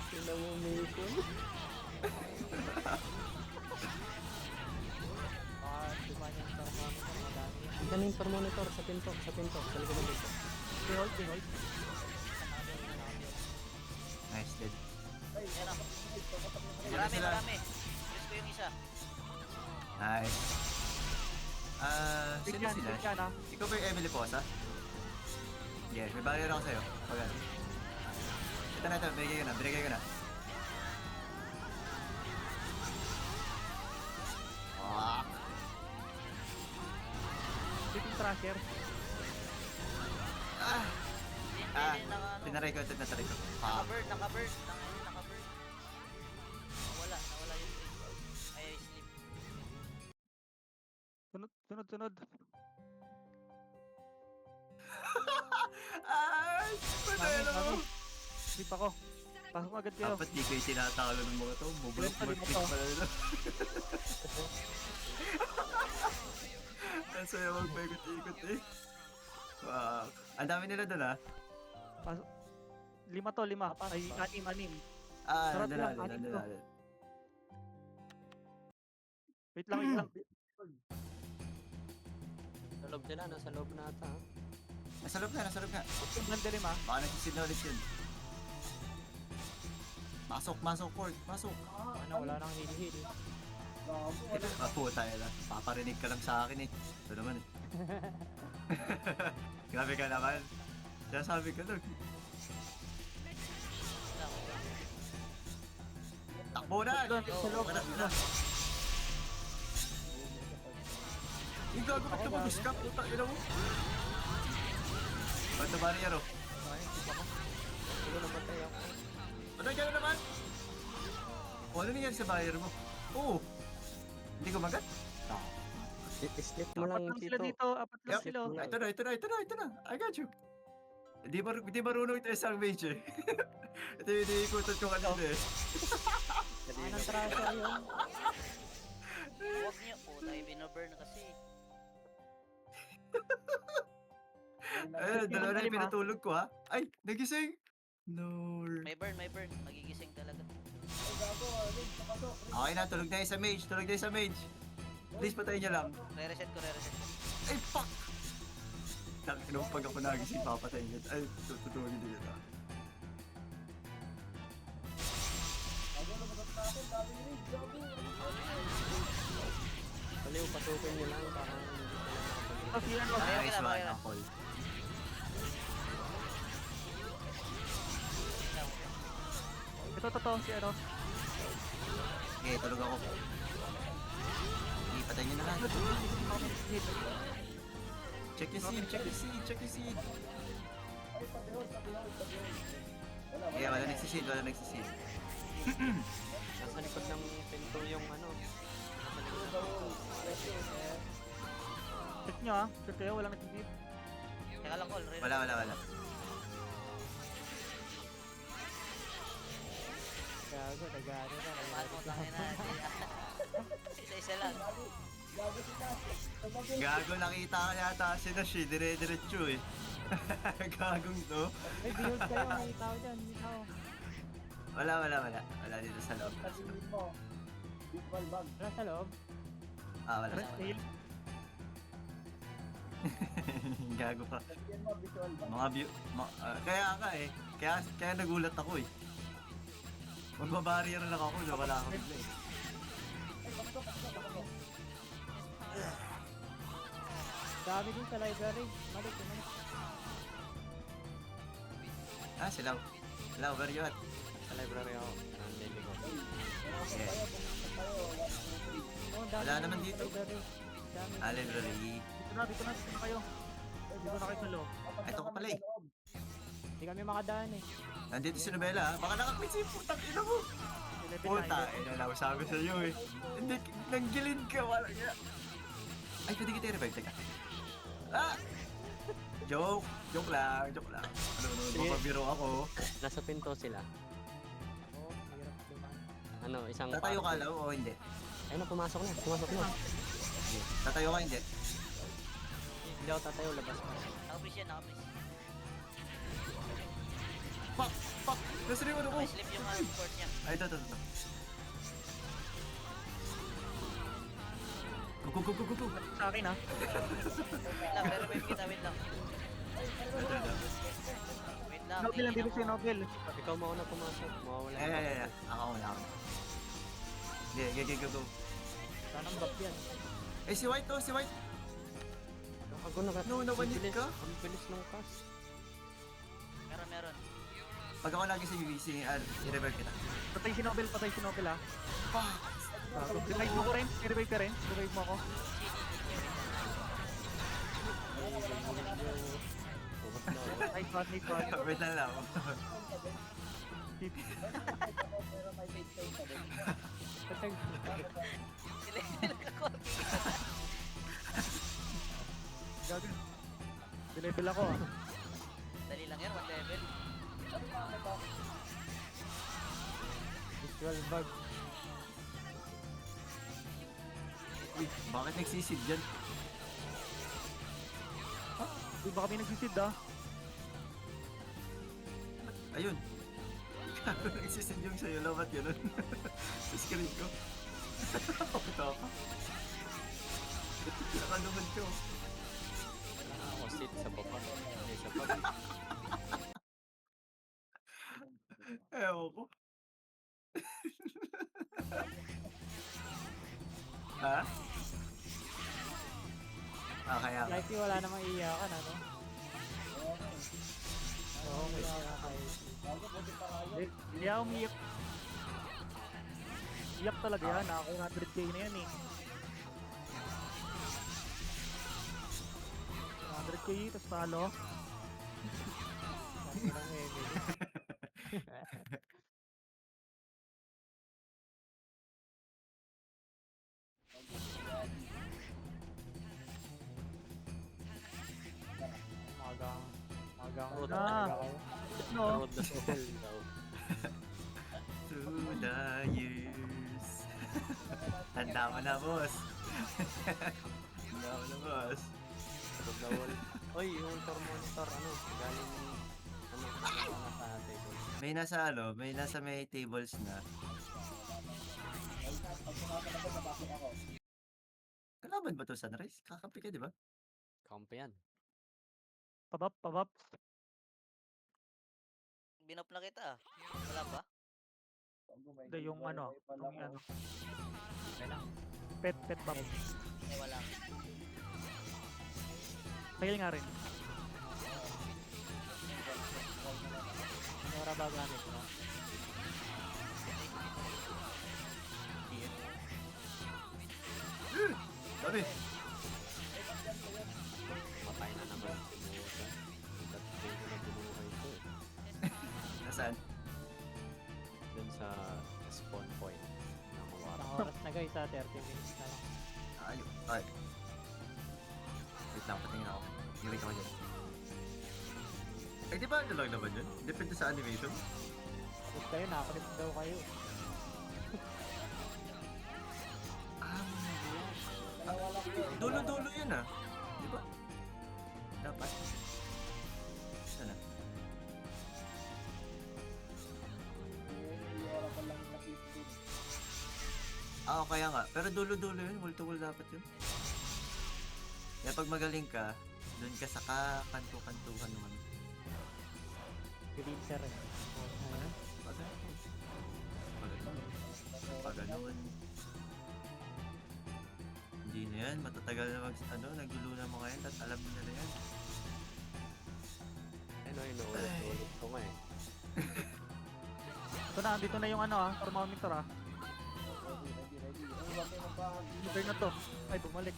[SPEAKER 5] Sila mo mission.
[SPEAKER 2] Dumaan yung thermometer, madami.
[SPEAKER 5] Ang daming Tor Monitor sa pinto. Sa pinto. Sa likod ng pinto.
[SPEAKER 1] Behold, behold.
[SPEAKER 6] Nice, dead.
[SPEAKER 4] Ayan ako.
[SPEAKER 6] Yan
[SPEAKER 4] Marami,
[SPEAKER 6] sila.
[SPEAKER 4] marami. Press ko yung isa.
[SPEAKER 6] Nice. Sino
[SPEAKER 1] Tignan,
[SPEAKER 6] sila?
[SPEAKER 1] tignan ah.
[SPEAKER 6] Ikaw ba yung Emily Posa? Yeah, may barrier ako sa'yo. Pag ano. Ito na, binigay ko na. Ah,
[SPEAKER 1] Sleeping Thrasher.
[SPEAKER 4] Hindi, naka-ano.
[SPEAKER 6] tinaray ko. Ah,
[SPEAKER 4] Naka-burn. Naka-burn. Nawala yung freeze. Ay, sleep.
[SPEAKER 1] Sunod.
[SPEAKER 6] ay! Patay
[SPEAKER 1] Mami,
[SPEAKER 6] na ako!
[SPEAKER 1] mami. Sleep ako. Pasok agad kayo.
[SPEAKER 6] Dapat di kayo tinatalo ng mga to. Bubulok
[SPEAKER 1] Lima
[SPEAKER 6] mag-click
[SPEAKER 1] to.
[SPEAKER 6] pala nila. Ang saya magpaikot-ikot eh. Wow. Ang dami nila doon ah.
[SPEAKER 1] Pasok. Lima. Ay, anim. Sarap
[SPEAKER 6] Nandun
[SPEAKER 1] lang,
[SPEAKER 6] natin.
[SPEAKER 1] anim to. Wait lang.
[SPEAKER 5] Sa loob nila. Nasa loob na ata.
[SPEAKER 6] Nasa loob nga.
[SPEAKER 1] Nandalim ah.
[SPEAKER 6] Baka nagsisid ulit yun. Masok, Ford. Masok.
[SPEAKER 2] Ano, wala nang heal.
[SPEAKER 3] Gago,
[SPEAKER 6] Ito, puta yun ah. Paparinig ka lang sa akin eh. Ito naman eh. Grabe ka naman. Kaya sabi ko lang. Takbo na!
[SPEAKER 1] Doon, sa loob.
[SPEAKER 6] Wala. Yung gago ba't
[SPEAKER 2] Ako,
[SPEAKER 6] tumagos ka? Puta, ina mo. Ba't na barrier oh?
[SPEAKER 5] Hindi ko namatay ako.
[SPEAKER 6] Patay ka na naman! O ano nangyari sa barrier mo? Oo. Hindi ko magat?
[SPEAKER 5] Sleep mo
[SPEAKER 1] Apat
[SPEAKER 5] lang
[SPEAKER 1] lang sila
[SPEAKER 5] dito.
[SPEAKER 1] dito, apat lang
[SPEAKER 6] Yep.
[SPEAKER 1] sila. oh.
[SPEAKER 6] Ito na. I got you. Hindi marunong ito isang mage eh. Ito yung iniikutan ko kanina eh.
[SPEAKER 2] Anong treasure yun?
[SPEAKER 4] Huwag niyo. Puta, binoburn kasi.
[SPEAKER 6] Ayun, dalawa na yung
[SPEAKER 1] Lima.
[SPEAKER 6] pinatulog ko ha. Ay, nagising! No.
[SPEAKER 4] May burn, may burn. Magigising talaga.
[SPEAKER 3] Ay, gago, Lin, papasok.
[SPEAKER 6] Okay na, tulog na yung sa mage. Please patayin niyo lang.
[SPEAKER 4] Re-reset ko.
[SPEAKER 6] Ay, fuck! Takinong pag ako nagising, papatayin niyo. Ay, tutulogin din ito.
[SPEAKER 3] Gago, lumagot natin. Dami ni Rick, gago.
[SPEAKER 5] Baliw, pasukin nyo lang para hindi ko lang nakapag-
[SPEAKER 1] Oh, si ano,
[SPEAKER 4] Okay,
[SPEAKER 6] Nice
[SPEAKER 4] lang,
[SPEAKER 6] one,
[SPEAKER 4] okay lang.
[SPEAKER 6] Uncle.
[SPEAKER 1] ito totoo si ano.
[SPEAKER 6] Okay, tulog ako. Okay, patayin niyo na lang. Check your seed.
[SPEAKER 3] Ay, pabihon. Wala.
[SPEAKER 6] Okay, wala nagsiseed.
[SPEAKER 5] Nasa likod ng pinto yung ano. Nasa likod ng pinto.
[SPEAKER 1] Check nyo ah. Check kayo, walang nag-tip.
[SPEAKER 4] Teka lang, Col. Re-reset.
[SPEAKER 6] Wala.
[SPEAKER 2] Gago, nag-ano na.
[SPEAKER 4] Mahal mo, tangin na. Isa-isa lang.
[SPEAKER 3] Gago si Nash. Tumagin.
[SPEAKER 6] Gago, nakita ka yata si Nash eh. Dire-diretso eh. Gagong to.
[SPEAKER 2] May build kayo, may tao dyan, may tao.
[SPEAKER 6] Wala. Wala dito sa loob.
[SPEAKER 3] Sabihin mo. Visual bag.
[SPEAKER 2] Wala sa loob.
[SPEAKER 6] Wala.
[SPEAKER 1] Snail.
[SPEAKER 6] Gago ka.
[SPEAKER 3] Sabihin mo, visual bag.
[SPEAKER 6] Mga view... kaya nga eh. Kaya nagulat ako eh. Magbabarrier lang ako na wala akong bigla eh.
[SPEAKER 3] Ay, pasok.
[SPEAKER 2] Dami din sa library. Malik.
[SPEAKER 6] Sila, where you at?
[SPEAKER 5] Sa library ako. Nandili ko.
[SPEAKER 6] Okay.
[SPEAKER 2] Oh, dami
[SPEAKER 6] Wala
[SPEAKER 2] din
[SPEAKER 6] naman
[SPEAKER 2] sa
[SPEAKER 6] dito.
[SPEAKER 2] library. Dami.
[SPEAKER 6] Library.
[SPEAKER 1] Dito na kayo. Dito na kayo sa loob.
[SPEAKER 6] Ito ka pala eh.
[SPEAKER 2] Hindi kami makadaan eh.
[SPEAKER 6] Nandito si Nobela ha. Baka nakakit si putang ina mo. Puta, ina lang. Sabi sa iyo eh. Hindi, nanggilid ka. Wala nga. Ay, pwede kita i-revive. Teka. Joke lang. Ano, mapabiro ako.
[SPEAKER 5] Nasa pinto sila.
[SPEAKER 2] Oh, mahirap dumaan.
[SPEAKER 5] Ano, isang...
[SPEAKER 6] Tatayo ka lang o hindi?
[SPEAKER 5] Ayun na, pumasok na.
[SPEAKER 6] Tatayo ka hindi?
[SPEAKER 5] Hindi ako tatayo, labas ka.
[SPEAKER 4] Naka-freeze yan, naka-freeze.
[SPEAKER 6] Fuck! Nasa rin ano ko?
[SPEAKER 4] May slip yung support niya.
[SPEAKER 6] Ay, ito. Go.
[SPEAKER 1] Sa akin ah.
[SPEAKER 4] Wait lang, pero wait lang. Wait lang.
[SPEAKER 1] Nobel lang dito si Nobel.
[SPEAKER 5] Ikaw mauna pumasok. Mawawala
[SPEAKER 6] Eh. Ako. Sige, go.
[SPEAKER 2] Saan ang bak yan?
[SPEAKER 6] Eh, si White.
[SPEAKER 5] Ako
[SPEAKER 6] nabanit ka?
[SPEAKER 5] Ang bilis ng cast.
[SPEAKER 4] Meron.
[SPEAKER 6] Pag ako lagi i-revive kita.
[SPEAKER 1] Patay si Nobel ah.
[SPEAKER 6] Fuck!
[SPEAKER 1] Revive mo ko rin. I-revive ka rin. Revive mo ako. Nice one.
[SPEAKER 6] Wait lang.
[SPEAKER 3] Pero may face time pa din.
[SPEAKER 2] Patag.
[SPEAKER 4] Sila yung nagka-copy.
[SPEAKER 1] Gago. Level ako ah.
[SPEAKER 4] Dali lang yan, 1 level.
[SPEAKER 2] Visual bug.
[SPEAKER 6] Uy, bakit nagsisid dyan?
[SPEAKER 1] Di ba kami nagsisid ah?
[SPEAKER 6] Ayun. Nagsisid yung sa'yo. Labat yun. Sa screen ko. Ito ako. Nakalumad ko.
[SPEAKER 5] Ako sit sa baba. Hindi sa baba.
[SPEAKER 6] Ewan ko. Ha? Kaya.
[SPEAKER 2] Likely wala namang iiyakan, ano? Oo, may iiyakan.
[SPEAKER 1] Hindi ako umiyak. Iyak talaga yan. Ako 100k na yan eh. 5K, tapos talo.
[SPEAKER 2] Ang ilang Emily. Magang, magang
[SPEAKER 5] Road
[SPEAKER 1] na.
[SPEAKER 2] talaga kayo.
[SPEAKER 1] No,
[SPEAKER 5] Road na soul daw.
[SPEAKER 6] Through the years. Tanda mo na, boss. Tanda mo na, boss.
[SPEAKER 5] Road na wall. Oy, yung monitor, ano, galing, ano, mga sa table.
[SPEAKER 6] May nasa may tables na.
[SPEAKER 3] Ay, pag pumasok ako, napasok ako.
[SPEAKER 6] Kalaban ba to Sunrise? Kakampi ka, di ba?
[SPEAKER 5] Kampi yan.
[SPEAKER 1] pabap, pabap.
[SPEAKER 4] Binop na kita ah. Wala ba?
[SPEAKER 1] Hindi, yung ano, yung ano.
[SPEAKER 2] Okay lang.
[SPEAKER 1] Pet bap.
[SPEAKER 4] Eh, wala.
[SPEAKER 1] Fail nga rin.
[SPEAKER 2] Ano oras ba gamit mo?
[SPEAKER 6] Sabi!
[SPEAKER 5] Patay na naman si Musa. Ba't din ko na binuhay ko eh.
[SPEAKER 6] Nasaan?
[SPEAKER 5] Dun sa spawn point ng Wara.
[SPEAKER 2] Isang oras na guys, 30 minutes na lang.
[SPEAKER 6] Ayun. Ay. Wait lang, patingin ako. Balik ako dyan. Eh, di ba ano lang naman yun? Depende sa animation.
[SPEAKER 2] Tapos kayo, nakakulit daw kayo.
[SPEAKER 6] Dulo-dulo yun ah. Di ba? Dapat. Sana. Kaya nga. Pero dulo-dulo yun. Wall-to-wall dapat yun. Kaya pag magaling ka, dun ka sa kanto-kantuhan naman.
[SPEAKER 2] Glinter eh.
[SPEAKER 6] Pag ganun. Hindi na yan. Matatagal na nagdulo na mga yan. At alam nila na yan.
[SPEAKER 5] Ano, inuulit-ulit ko nga eh.
[SPEAKER 1] Ito na, dito na yung ano thermometer ah.
[SPEAKER 3] Ready. Ano ba kayo magpahag?
[SPEAKER 1] Turn na to. Ay, bumalik.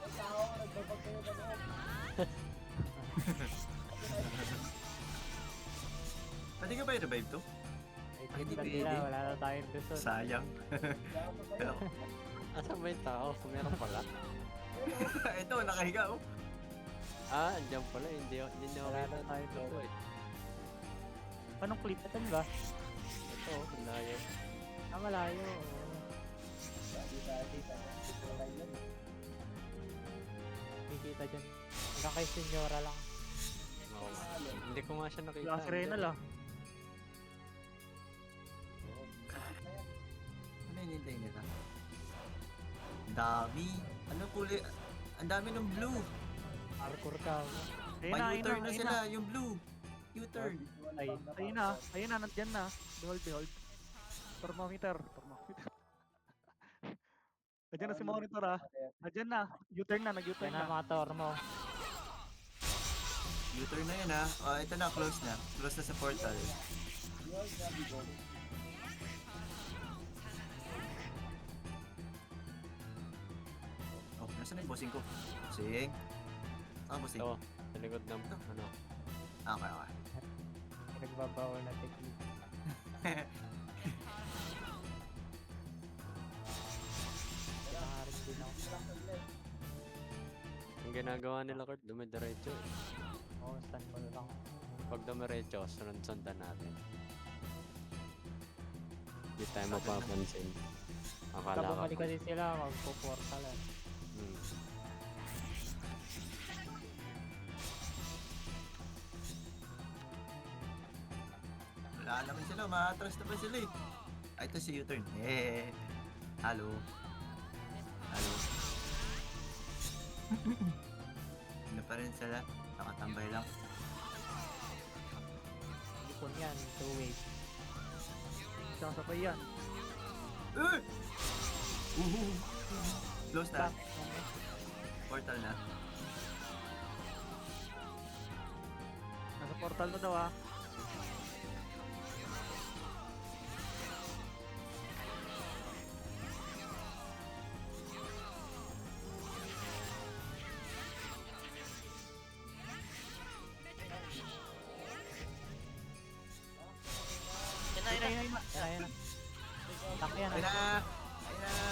[SPEAKER 3] May tao, nagbabag kayo ba doon?
[SPEAKER 6] Pwede ka ba i-revive to?
[SPEAKER 2] Ay,
[SPEAKER 6] Ay,
[SPEAKER 2] hindi
[SPEAKER 6] hindi
[SPEAKER 2] nila,
[SPEAKER 6] pwede.
[SPEAKER 2] wala na tayong gusto.
[SPEAKER 6] Sayang. Pero,
[SPEAKER 5] Asan ba yung tao? Meron pala.
[SPEAKER 6] ito, nakahiga oh.
[SPEAKER 5] Ah, andyan pala. Hindi ako
[SPEAKER 2] Wala na
[SPEAKER 5] kita
[SPEAKER 2] tayong
[SPEAKER 5] dito
[SPEAKER 2] gusto.
[SPEAKER 5] eh.
[SPEAKER 1] Anong clip?
[SPEAKER 2] Saan ba?
[SPEAKER 5] Ito, ang layo.
[SPEAKER 2] Malayo. Kikita dyan. Hanggang kay Senyora lang.
[SPEAKER 5] Oo nga. Hindi ko nga siya nakita.
[SPEAKER 1] Last Renal ah.
[SPEAKER 6] Ano hinintay nila? Ang dami. Ano kulay? Ang dami ng blue.
[SPEAKER 2] Hardcore ka.
[SPEAKER 1] Ayun
[SPEAKER 6] Pa-U-turn na
[SPEAKER 1] na.
[SPEAKER 6] sila. Yung blue. U-turn.
[SPEAKER 2] Ay,
[SPEAKER 1] Ayun na, nandyan na. Behold. Thermometer. Nandiyan na si monitor ah. Nandiyan na. U-turn na, nag-U-turn
[SPEAKER 2] yan na
[SPEAKER 1] na.
[SPEAKER 2] mga tormo.
[SPEAKER 6] U-turn na yun ha. Oh, ito na. Close na. Close na sa portal. Oh, nasa na yung bossing ko? Bossing. Saan ka bossing?
[SPEAKER 5] Ito, sa likod ng ano.
[SPEAKER 6] Okay.
[SPEAKER 2] Nagbabawal na technique. Kinaharin din ako.
[SPEAKER 5] Ang ginagawa nila Kurt, dumidiretso eh.
[SPEAKER 2] Oo, stand ko lang.
[SPEAKER 5] Pag dumiretso, sunod-sundan natin. Hindi tayo mapapansin.
[SPEAKER 2] Pag
[SPEAKER 5] Akala ka.
[SPEAKER 2] bumalik kasi sila, magpo-portal eh.
[SPEAKER 5] Hmm.
[SPEAKER 6] Wala naman sila. Ma-atras na pa sila eh. Ay, ito si U-turn. Hello. Ano pa rin sila? Nakatambay lang.
[SPEAKER 2] Ipon yan, 2-way.
[SPEAKER 1] Sasabay yan.
[SPEAKER 6] Close na.
[SPEAKER 2] Back.
[SPEAKER 6] Portal na.
[SPEAKER 1] Nasa portal na daw ah.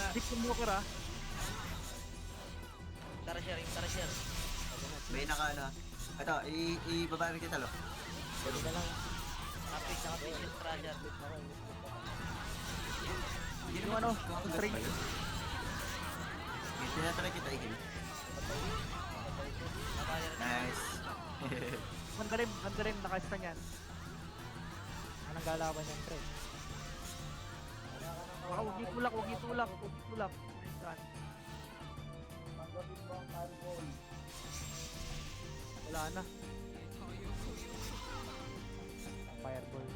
[SPEAKER 1] Deep yung Walker ah.
[SPEAKER 4] Tara share, yung tara share.
[SPEAKER 6] May naka ano. Ito, ibabalik kita lo.
[SPEAKER 2] Pwede na lang.
[SPEAKER 4] Nakapis yung treasure.
[SPEAKER 6] Hindi
[SPEAKER 1] Yung
[SPEAKER 6] naman
[SPEAKER 1] ano,
[SPEAKER 6] kakagat
[SPEAKER 1] string.
[SPEAKER 6] pa yun. Okay, tinatry kita i-heal.
[SPEAKER 4] Nabayar na.
[SPEAKER 6] Nice.
[SPEAKER 1] Ganda rin, naka-stun yan.
[SPEAKER 2] Anong galawan yan, pre?
[SPEAKER 1] Baka huwag itulak. Saan?
[SPEAKER 3] Tanggapin mo ang fireball.
[SPEAKER 1] Wala na.
[SPEAKER 2] Fireball.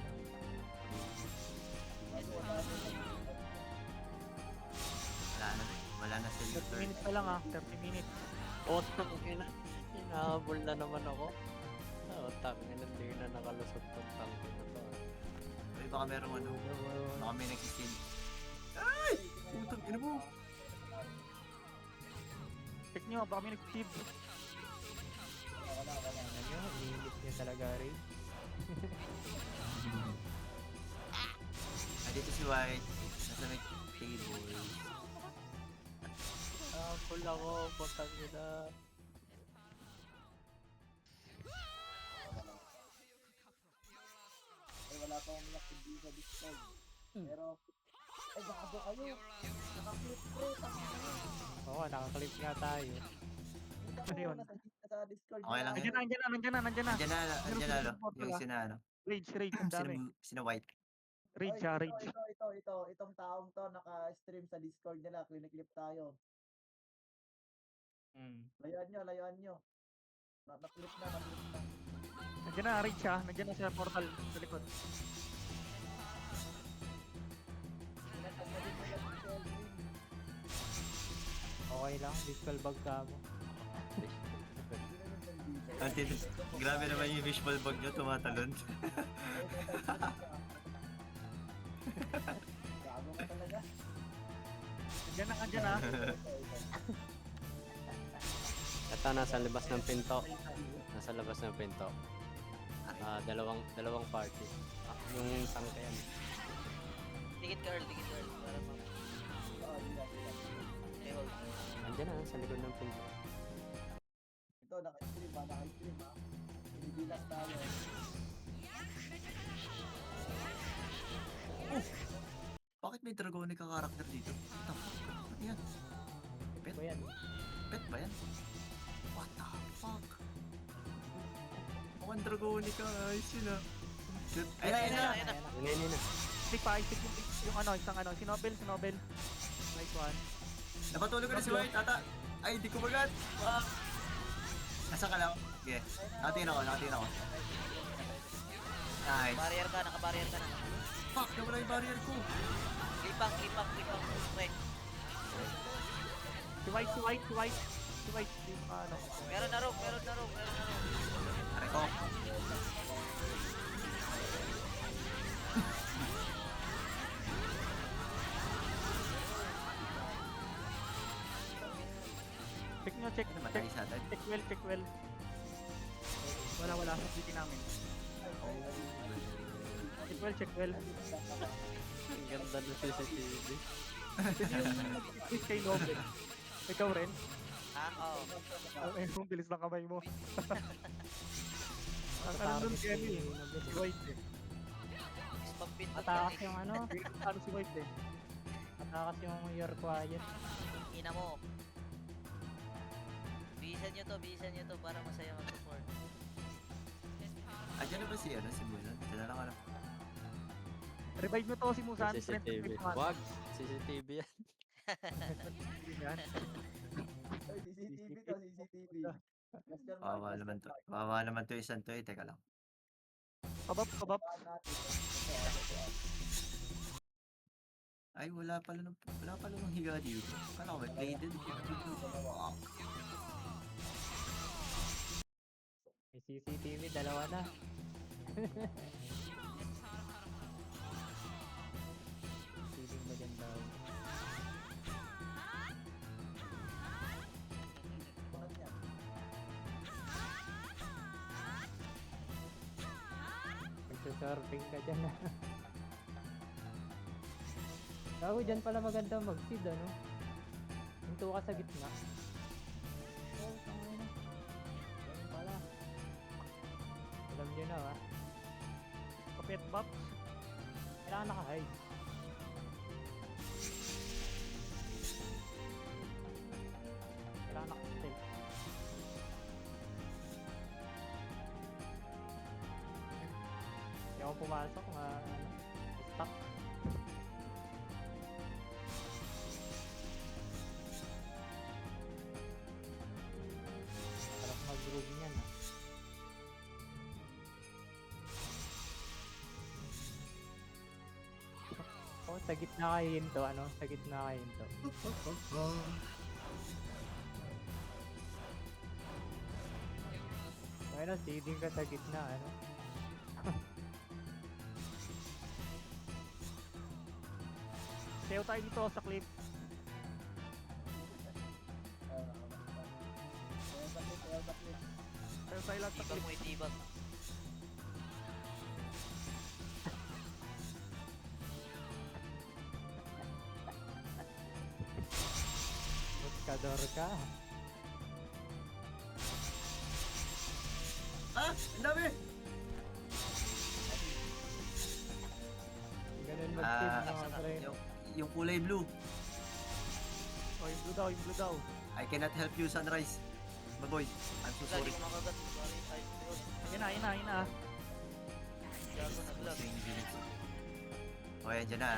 [SPEAKER 6] Wala na
[SPEAKER 1] 30
[SPEAKER 6] silver.
[SPEAKER 1] minutes pa lang ah, 30 minutes.
[SPEAKER 5] Oh, tangina. Hinahabol na naman ako. Oh, tangina. Hindi na nakalusot tong tangko na to.
[SPEAKER 6] Uy, baka merong ano. Baka may nagsisil. Ay! Putang ina mo.
[SPEAKER 1] Check nyo, baka may nag-tip.
[SPEAKER 2] Ano nyo? Limit nyo talaga, Ray.
[SPEAKER 6] Dito si White. Nasa may table.
[SPEAKER 5] Habol ako. Putang ina.
[SPEAKER 3] Ay, wala pa akong nakindi sa Discord. Pero, ay, gago kayo. Naka-flip bro,
[SPEAKER 2] Oo, nakaklip nga tayo.
[SPEAKER 1] Ano yun?
[SPEAKER 3] Sa Discord.
[SPEAKER 6] Okay lang
[SPEAKER 1] Nandiyan na.
[SPEAKER 6] Nandiyan na lo. Yung
[SPEAKER 1] ah.
[SPEAKER 6] sina ano.
[SPEAKER 1] Rage, ang dami.
[SPEAKER 6] Sina White.
[SPEAKER 1] Rage
[SPEAKER 3] Oy,
[SPEAKER 1] ah, rage.
[SPEAKER 3] itong taong to naka-stream sa Discord nila, clinic tayo. Layuan nyo. Na-clip na.
[SPEAKER 1] Nandiyan na, rage ah. Nandiyan na sa portal sa likod.
[SPEAKER 3] Pinatanggalin mo yan, Kelvin.
[SPEAKER 2] Okay lang, dispel bag ka mo.
[SPEAKER 3] Hindi naman nandito.
[SPEAKER 6] Grabe naman yung visual bag nyo tumatalon.
[SPEAKER 3] Gago ka talaga.
[SPEAKER 1] Nandiyan na.
[SPEAKER 5] Ito, nasa labas ng pinto. Nasa labas ng pinto. Dalawang party. Yung sangka yan.
[SPEAKER 4] Dikit ka Earl. Para ma...
[SPEAKER 3] Oo, hindi na.
[SPEAKER 4] Okay, hold.
[SPEAKER 5] Andiyan na, sa likod ng pinto.
[SPEAKER 3] Ito, naka-stream ha. Binibilang tayo.
[SPEAKER 6] Bakit may Dragonica character dito? Ano yan?
[SPEAKER 2] Ano ba yan?
[SPEAKER 6] Pet ba yan? What the fuck? Mukhang Dragonica. Ayos yun ah. Shit. Ayun na.
[SPEAKER 4] Ayun na.
[SPEAKER 5] Yun na.
[SPEAKER 1] Stick yung ano, isang ano, si Nobel. Nice one.
[SPEAKER 6] Napatulog ko na si White. Ata. Ay, di ko magat. Fuck. Nasa ka lang? Okay. Nakatingin ako. Nice.
[SPEAKER 4] Nakabarrier ka na.
[SPEAKER 6] Fuck, nawala yung barrier ko.
[SPEAKER 4] Lipang. Strength.
[SPEAKER 1] Si White. Di maka ano.
[SPEAKER 4] Meron na rogue.
[SPEAKER 6] Aray ko.
[SPEAKER 1] Check.
[SPEAKER 6] Namatay sa atin.
[SPEAKER 1] Check well. Wala sa city namin. Check well.
[SPEAKER 5] Ang ganda ng CCTV.
[SPEAKER 1] Pwede yung nag-click kay Nobel. Ikaw rin?
[SPEAKER 4] Ha? Oo.
[SPEAKER 1] Ay, ang bilis ng kamay mo. Ang ano nun si ano eh. Si White eh.
[SPEAKER 4] Spam pin.
[SPEAKER 2] Atakas yung ano?
[SPEAKER 1] Ano si White eh.
[SPEAKER 2] Atakas yung Your Quiet.
[SPEAKER 4] Ina mo. Bihisan nyo to para masaya mag-support.
[SPEAKER 6] Diyan na ba si Mulan? Diyan na lang ano.
[SPEAKER 1] Revive mo to si Musan.
[SPEAKER 5] CCTV. Wag! CCTV yan.
[SPEAKER 1] Yan.
[SPEAKER 3] Oy, CCTV. Question mark.
[SPEAKER 6] Kawawa naman to isang to eh. Teka lang.
[SPEAKER 1] Kabab.
[SPEAKER 3] Saan natin?
[SPEAKER 6] Ay, wala pala nang higa dito. Kala ko may plated. Fuck.
[SPEAKER 2] May CCTV, dalawa na. Feeling maganda.
[SPEAKER 3] Bakit yan?
[SPEAKER 2] Magsasurfing ka dyan. Gago, dyan pala maganda mag-seed, ano? Hinto ka sa gitna. Oh, tangin na. Ganun pala. Alam nyo na, ha?
[SPEAKER 1] Kapit buffs.
[SPEAKER 2] Kailangan naka-hide. Kailangan naka-stealth. Hindi ako pumasok, stuck. Sarap mag-groove niyan, ha? Oh, sa gitna kayo hinto, ano? Sa gitna kayo hinto. Bueno, seeding ka sa gitna, ano?
[SPEAKER 1] Sayo tayo dito sa cliff. Sayo tayo lang sa
[SPEAKER 4] Ibang
[SPEAKER 1] cliff.
[SPEAKER 4] mo itibag.
[SPEAKER 2] Buscador ka.
[SPEAKER 6] Ah! Ang dami!
[SPEAKER 2] Ganun mag-seed,
[SPEAKER 6] Ah,
[SPEAKER 2] mga pre.
[SPEAKER 6] yung kulay blue.
[SPEAKER 1] Oh, yung blue daw, yung blue daw.
[SPEAKER 6] I cannot help you, Sunrise. Baboy, I'm so
[SPEAKER 4] Lagi
[SPEAKER 6] sorry.
[SPEAKER 4] ko makagat. Sorry, ay, yun.
[SPEAKER 1] Ayun na, ayun na, ayun na.
[SPEAKER 4] Gago naglag.
[SPEAKER 6] O, yan dyan na.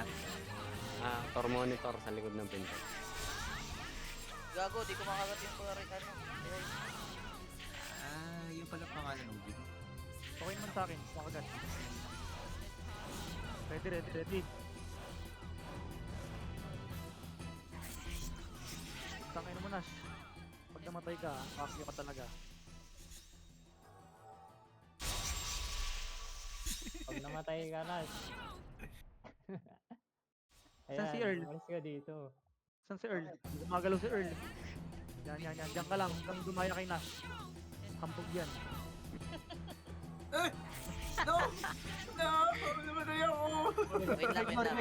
[SPEAKER 5] Tor monitor sa likod ng pinto.
[SPEAKER 4] Gago, di ko makagat yung pare, ano. Ayun.
[SPEAKER 6] Yung pala pangalan ng game.
[SPEAKER 1] Okay naman sa akin, makagat. Ready, ready, ready. Tangin mo, Nash. Pag namatay ka, pakyo ka talaga.
[SPEAKER 2] Pag namatay ka na.
[SPEAKER 1] Saan si Earl?
[SPEAKER 2] Umalis ka dito.
[SPEAKER 1] Saan si Earl? Gumagalaw si Earl. Yan, yan, yan. Diyan ka lang. Hanggang dumaya kay Nash. Hampog yan.
[SPEAKER 6] No! No! Namatay ako!
[SPEAKER 4] Wait lang, wait lang.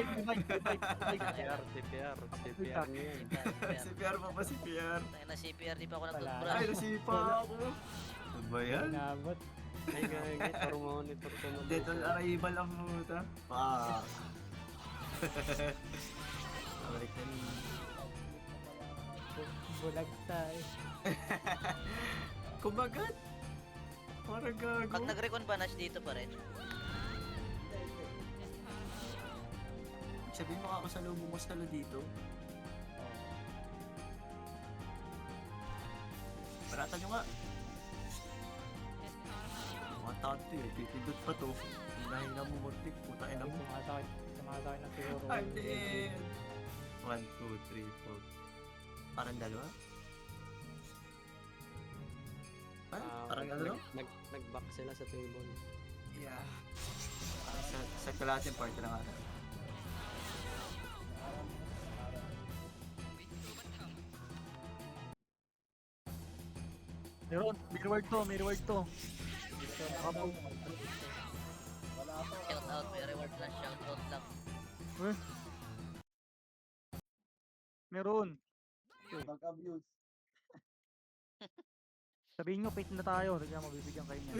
[SPEAKER 5] CPR, CPR, CPR niya yan.
[SPEAKER 6] Si PR pa ba si PR?
[SPEAKER 4] Tayo na CPR, di pa ako
[SPEAKER 2] Wala.
[SPEAKER 4] nag-toothbrush.
[SPEAKER 6] Ay, nasipa ako. Ano ba yan?
[SPEAKER 2] Inabot.
[SPEAKER 5] Ay, gagi, tor monitor ko na.
[SPEAKER 6] Dead on arrival ang puta. Balik na ni.
[SPEAKER 2] Bulag tayo.
[SPEAKER 6] Kumagat! Parang gago.
[SPEAKER 4] Pag nag-recon ba, Nash, dito pa rin?
[SPEAKER 6] Sabihin mo kakasalubong mo sila dito. Paratan nyo nga. Mga tato eh, pipindot pa to. Hinahina mo muntik, puta ina mo.
[SPEAKER 2] Sumasakit na siguro.
[SPEAKER 6] I'm dead! 1, 2, 3, 4. Parang dalawa? Ay, parang ano no?
[SPEAKER 5] Nag-back sila sa table.
[SPEAKER 6] Yeah. Sa kalating part lang ata.
[SPEAKER 1] Meron, may reward to, may reward to.
[SPEAKER 4] Shout out, may reward lang, shout out lang.
[SPEAKER 1] Meron.
[SPEAKER 3] Mag-abuse.
[SPEAKER 1] Sabihin nyo, pait na tayo. Tignan mo, bibigyan kayo niya.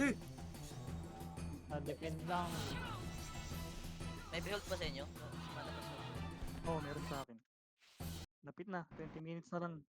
[SPEAKER 2] Depend lang.
[SPEAKER 4] May behold pa sa inyo? Malabas mo.
[SPEAKER 1] Oo, meron sa akin. Napit na, 20 minutes na lang.